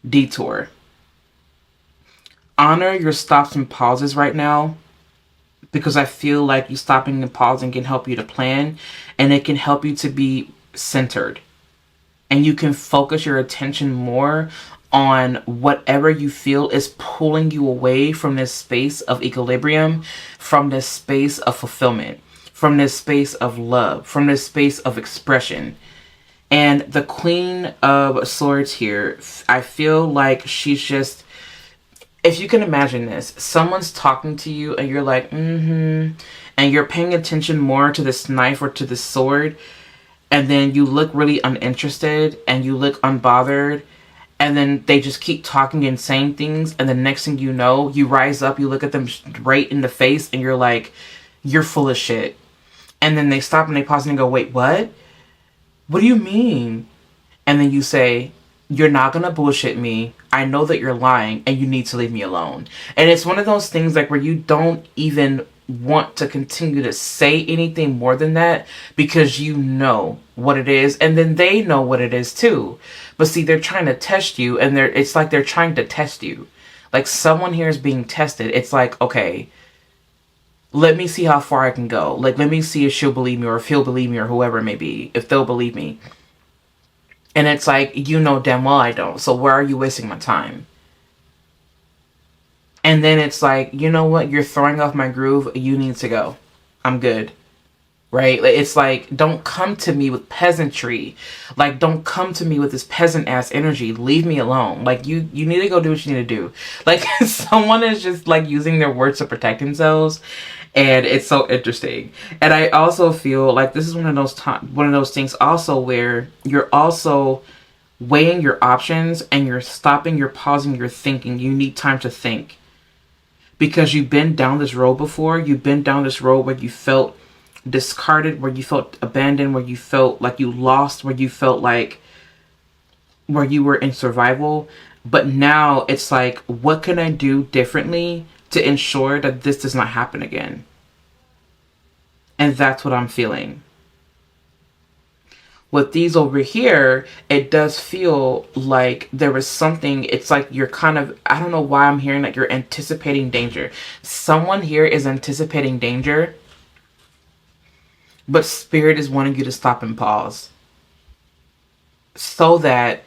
Detour. Honor your stops and pauses right now, because I feel like you stopping and pausing can help you to plan, and it can help you to be centered. And you can focus your attention more on whatever you feel is pulling you away from this space of equilibrium, from this space of fulfillment, from this space of love, from this space of expression. And the Queen of Swords here, I feel like she's just, if you can imagine this, someone's talking to you and you're like, and you're paying attention more to this knife or to this sword, and then you look really uninterested and you look unbothered, and then they just keep talking and saying things, and the next thing you know, you rise up, you look at them right in the face, and you're like, you're full of shit. And then they stop and they pause and they go, wait, what? What do you mean? And then you say, you're not gonna bullshit me. I know that you're lying and you need to leave me alone. And it's one of those things like where you don't even want to continue to say anything more than that because you know what it is, and then they know what it is too. But see, they're trying to test you, and it's like they're trying to test you. Like someone here is being tested. It's like, okay, let me see how far I can go. Like, let me see if she'll believe me or if he'll believe me or whoever it may be, if they'll believe me. And it's like, damn well I don't. So why are you wasting my time? And then it's like, you know what? You're throwing off my groove. You need to go. I'm good. Right? It's like, don't come to me with peasantry. Like, don't come to me with this peasant ass energy. Leave me alone. Like, you need to go do what you need to do. Like, someone is just like using their words to protect themselves. And it's so interesting. And I also feel like this is one of those things also where you're also weighing your options and you're stopping, you're pausing, you're thinking. You need time to think. because you've been down this road before. You've been down this road where you felt discarded, where you felt abandoned, where you felt like you lost, where you felt like where you were in survival. But now it's like, what can I do differently to ensure that this does not happen again? And that's what I'm feeling. With these over here, it does feel like there was something. It's like you're kind of, I don't know why I'm hearing that you're anticipating danger. Someone here is anticipating danger, but Spirit is wanting you to stop and pause so that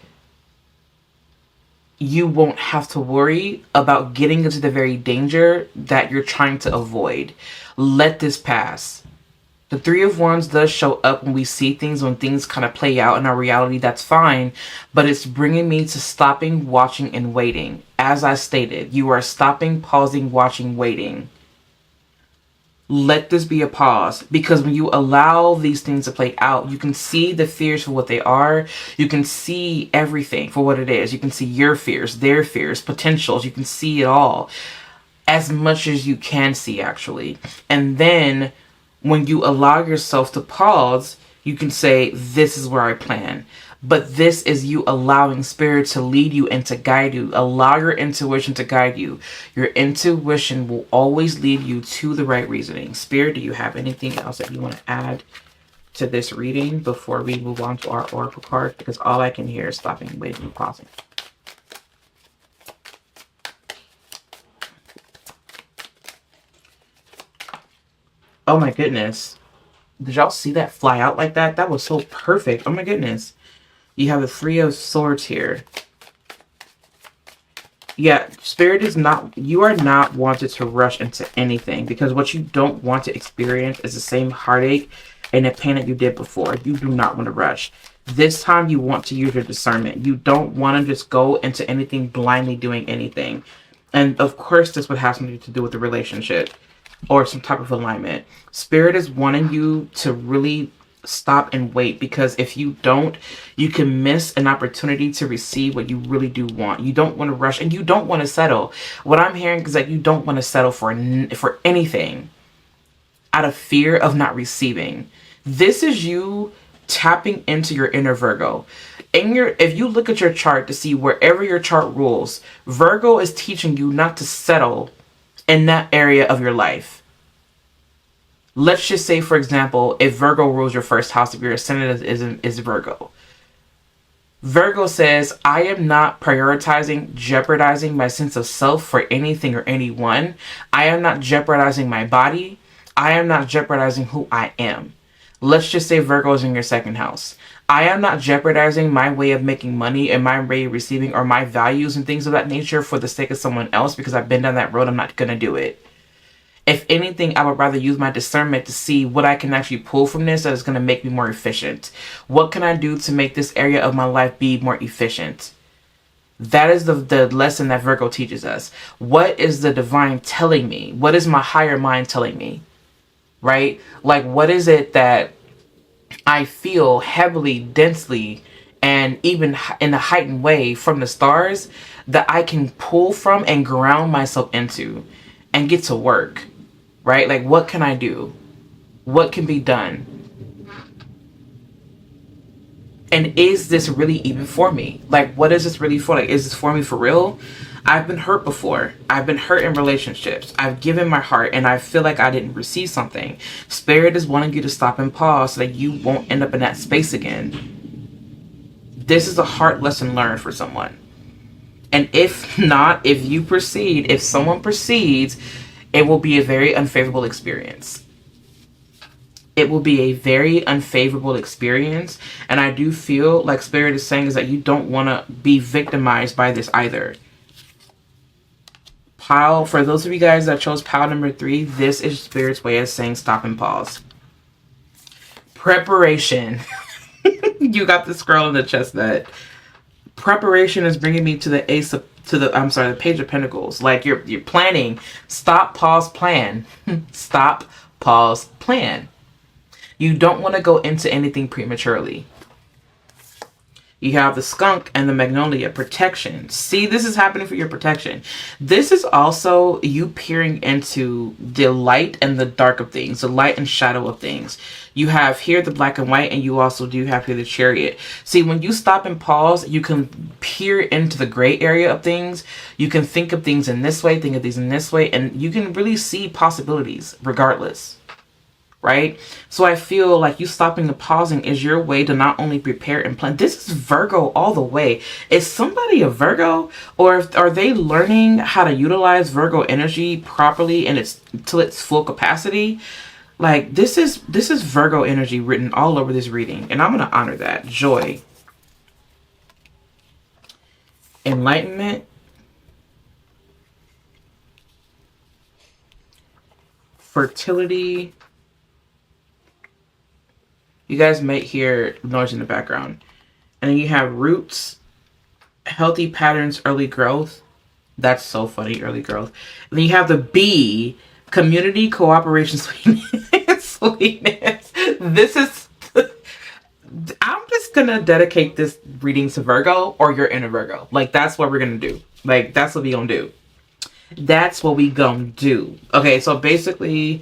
you won't have to worry about getting into the very danger that you're trying to avoid. Let this pass. The Three of Wands does show up when we see things, when things kind of play out in our reality. That's fine. But it's bringing me to stopping, watching, and waiting. As I stated, you are stopping, pausing, watching, waiting. Let this be a pause, because when you allow these things to play out, you can see the fears for what they are. You can see everything for what it is. You can see your fears, their fears, potentials. You can see it all, as much as you can see, actually. And then when you allow yourself to pause, you can say, this is where I plan. But this is you allowing Spirit to lead you and to guide you. Allow your intuition to guide you. Your intuition will always lead you to the right reasoning. Spirit, do you have anything else that you want to add to this reading before we move on to our oracle card? Because all I can hear is stopping, waiting, and pausing. Oh my goodness. Did y'all see that fly out like that? That was so perfect. Oh my goodness. You have the Three of Swords here. Yeah, Spirit is not, you are not wanted to rush into anything, because what you don't want to experience is the same heartache and the pain that you did before. You do not want to rush. This time you want to use your discernment. You don't want to just go into anything blindly doing anything. And of course this would have something to do with the relationship or some type of alignment. Spirit is wanting you to really stop and wait, because if you don't, you can miss an opportunity to receive what you really do want. You don't want to rush, and you don't want to settle. What I'm hearing is that you don't want to settle for anything out of fear of not receiving. This is you tapping into your inner Virgo. If you look at your chart to see wherever your chart rules, Virgo is teaching you not to settle in that area of your life. Let's just say, for example, if Virgo rules your first house, if your ascendant is Virgo. Virgo says, I am not prioritizing, jeopardizing my sense of self for anything or anyone. I am not jeopardizing my body. I am not jeopardizing who I am. Let's just say Virgo is in your second house. I am not jeopardizing my way of making money and my way of receiving or my values and things of that nature for the sake of someone else, because I've been down that road. I'm not going to do it. If anything, I would rather use my discernment to see what I can actually pull from this that is going to make me more efficient. What can I do to make this area of my life be more efficient? That is the lesson that Virgo teaches us. What is the divine telling me? What is my higher mind telling me? Right? Like, what is it that I feel heavily, densely, and even in a heightened way from the stars that I can pull from and ground myself into and get to work? Right? Like, what can I do? What can be done? And is this really even for me? Like, what is this really for? Like, is this for me for real? I've been hurt before. I've been hurt in relationships. I've given my heart and I feel like I didn't receive something. Spirit is wanting you to stop and pause so that you won't end up in that space again. This is a hard lesson learned for someone. And if not, if someone proceeds, it will be a very unfavorable experience. It will be a very unfavorable experience. And I do feel like Spirit is saying is that you don't want to be victimized by this either. Pile, for those of you guys that chose pile number 3, this is Spirit's way of saying stop and pause. Preparation. You got this girl in the chestnut. Preparation is bringing me to the the Page of Pentacles. Like, you're planning. Stop, pause, plan. Stop, pause, plan. You don't want to go into anything prematurely. You have the skunk and the magnolia, protection. See, this is happening for your protection. This is also you peering into the light and the dark of things, the light and shadow of things. You have here the black and white, and you also do have here the chariot. See, when you stop and pause, you can peer into the gray area of things. You can think of things in this way, think of things in this way, and you can really see possibilities regardless. Right? So I feel like you stopping and pausing is your way to not only prepare and plan. This is Virgo all the way. Is somebody a Virgo, or are they learning how to utilize Virgo energy properly and it's till its full capacity? Like this is Virgo energy written all over this reading, and I'm going to honor that. Joy, enlightenment, fertility. You guys might hear noise in the background. And then you have roots, healthy patterns, early growth. That's so funny, early growth. And then you have the B, community, cooperation, sweetness. Sweetness. This is... I'm just going to dedicate this reading to Virgo or your inner Virgo. Like, that's what we're going to do. Like, that's what we going to do. That's what we going to do. Okay, so basically...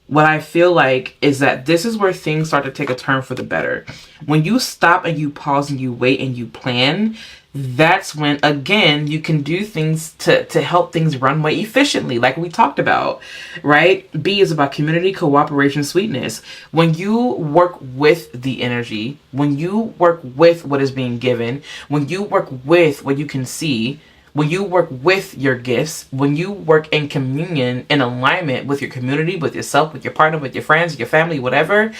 what I feel like is that this is where things start to take a turn for the better. When you stop and you pause and you wait and you plan, that's when, again, you can do things to help things run way efficiently, like we talked about, right? B is about community, cooperation, sweetness. When you work with the energy, when you work with what is being given, when you work with what you can see, when you work with your gifts, when you work in communion, in alignment with your community, with yourself, with your partner, with your friends, your family, whatever,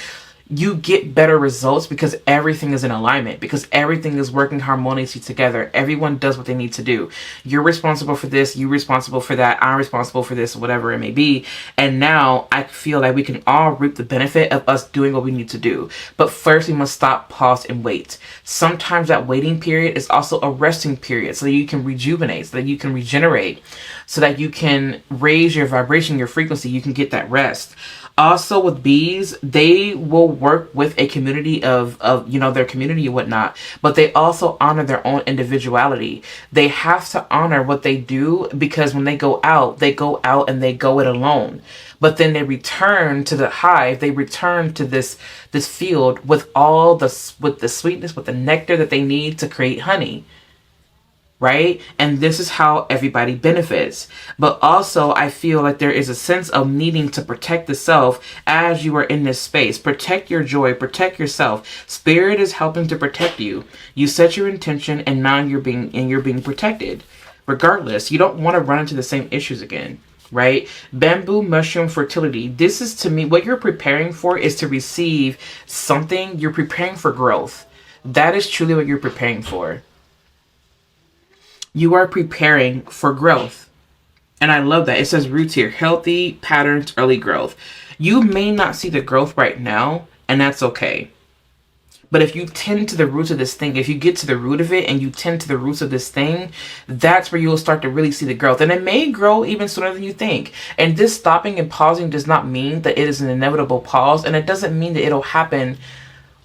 you get better results because everything is in alignment, because everything is working harmoniously together. Everyone does what they need to do. You're responsible for this, you're responsible for that, I'm responsible for this, whatever it may be. And now I feel like we can all reap the benefit of us doing what we need to do. But first we must stop, pause, and wait. Sometimes that waiting period is also a resting period so that you can rejuvenate, so that you can regenerate, so that you can raise your vibration, your frequency, you can get that rest. Also with bees, they will work with a community of their community and whatnot, but they also honor their own individuality. They have to honor what they do because when they go out and they go it alone. But then they return to the hive, they return to this field with with the sweetness, with the nectar that they need to create honey. Right? And this is how everybody benefits. But also, I feel like there is a sense of needing to protect the self as you are in this space. Protect your joy, protect yourself. Spirit is helping to protect you. You set your intention and now you're being protected. Regardless, you don't want to run into the same issues again. Right? Bamboo mushroom fertility. This is, to me, what you're preparing for is to receive something. You're preparing for growth. That is truly what you're preparing for. You are preparing for growth. And I love that. It says roots here. Healthy patterns, early growth. You may not see the growth right now, and that's okay. But if you tend to the roots of this thing, if you get to the root of it and you tend to the roots of this thing, that's where you'll start to really see the growth. And it may grow even sooner than you think. And this stopping and pausing does not mean that it is an inevitable pause. And it doesn't mean that it'll happen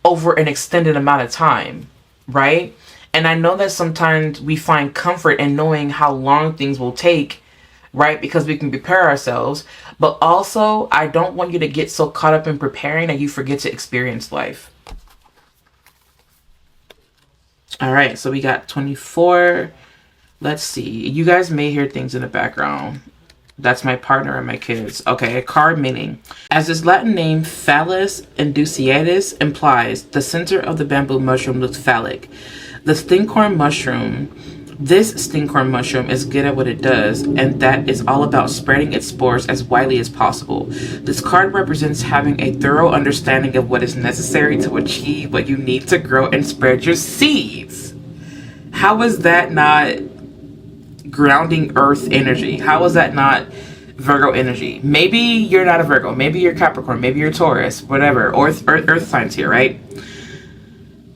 over an extended amount of time, right? And I know that sometimes we find comfort in knowing how long things will take, right? Because we can prepare ourselves. But also, I don't want you to get so caught up in preparing that you forget to experience life. All right, so we got 24. Let's see. You guys may hear things in the background. That's my partner and my kids. Okay, a card meaning. As its Latin name, Phallus induceatus implies, the center of the bamboo mushroom looks phallic. The stinkhorn mushroom, this stinkhorn mushroom is good at what it does, and that is all about spreading its spores as widely as possible. This card represents having a thorough understanding of what is necessary to achieve what you need to grow and spread your seeds. How is that not grounding earth energy? How is that not Virgo energy? Maybe you're not a Virgo. Maybe you're Capricorn. Maybe you're Taurus. Whatever. Earth signs here, right?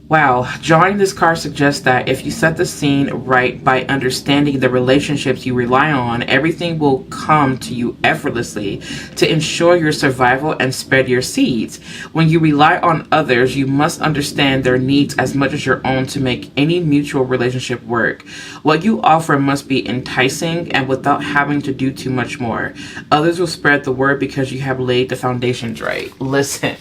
Wow, drawing this card suggests that if you set the scene right by understanding the relationships you rely on, everything will come to you effortlessly to ensure your survival and spread your seeds. When you rely on others, you must understand their needs as much as your own to make any mutual relationship work. What you offer must be enticing and without having to do too much more. Others will spread the word because you have laid the foundations right. Listen.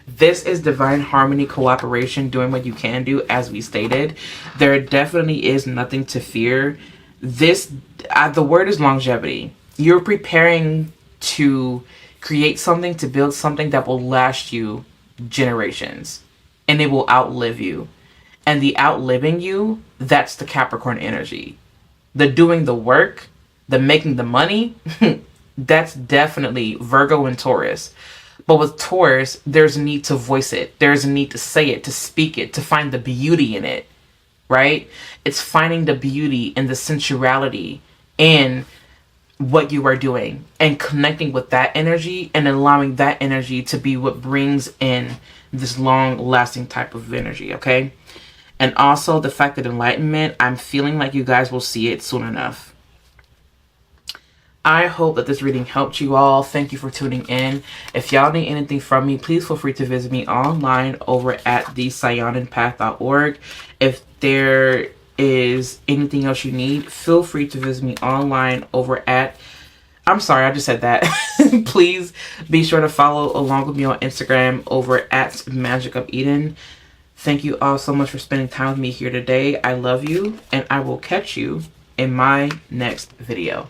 This is divine harmony, cooperation, doing what you can do, as we stated. There definitely is nothing to fear. The word is longevity. You're preparing to create something, to build something that will last you generations. And it will outlive you. And the outliving you, that's the Capricorn energy. The doing the work, the making the money, that's definitely Virgo and Taurus. But with Taurus, there's a need to voice it. There's a need to say it, to speak it, to find the beauty in it, right? It's finding the beauty and the sensuality in what you are doing and connecting with that energy and allowing that energy to be what brings in this long-lasting type of energy, okay? And also the fact that enlightenment, I'm feeling like you guys will see it soon enough. I hope that this reading helped you all. Thank you for tuning in. If y'all need anything from me, please feel free to visit me online over at thesayonanpath.org. If there is anything else you need, feel free to visit me online over at... I'm sorry, I just said that. Please be sure to follow along with me on Instagram over at Magic of Eden. Thank you all so much for spending time with me here today. I love you, and I will catch you in my next video.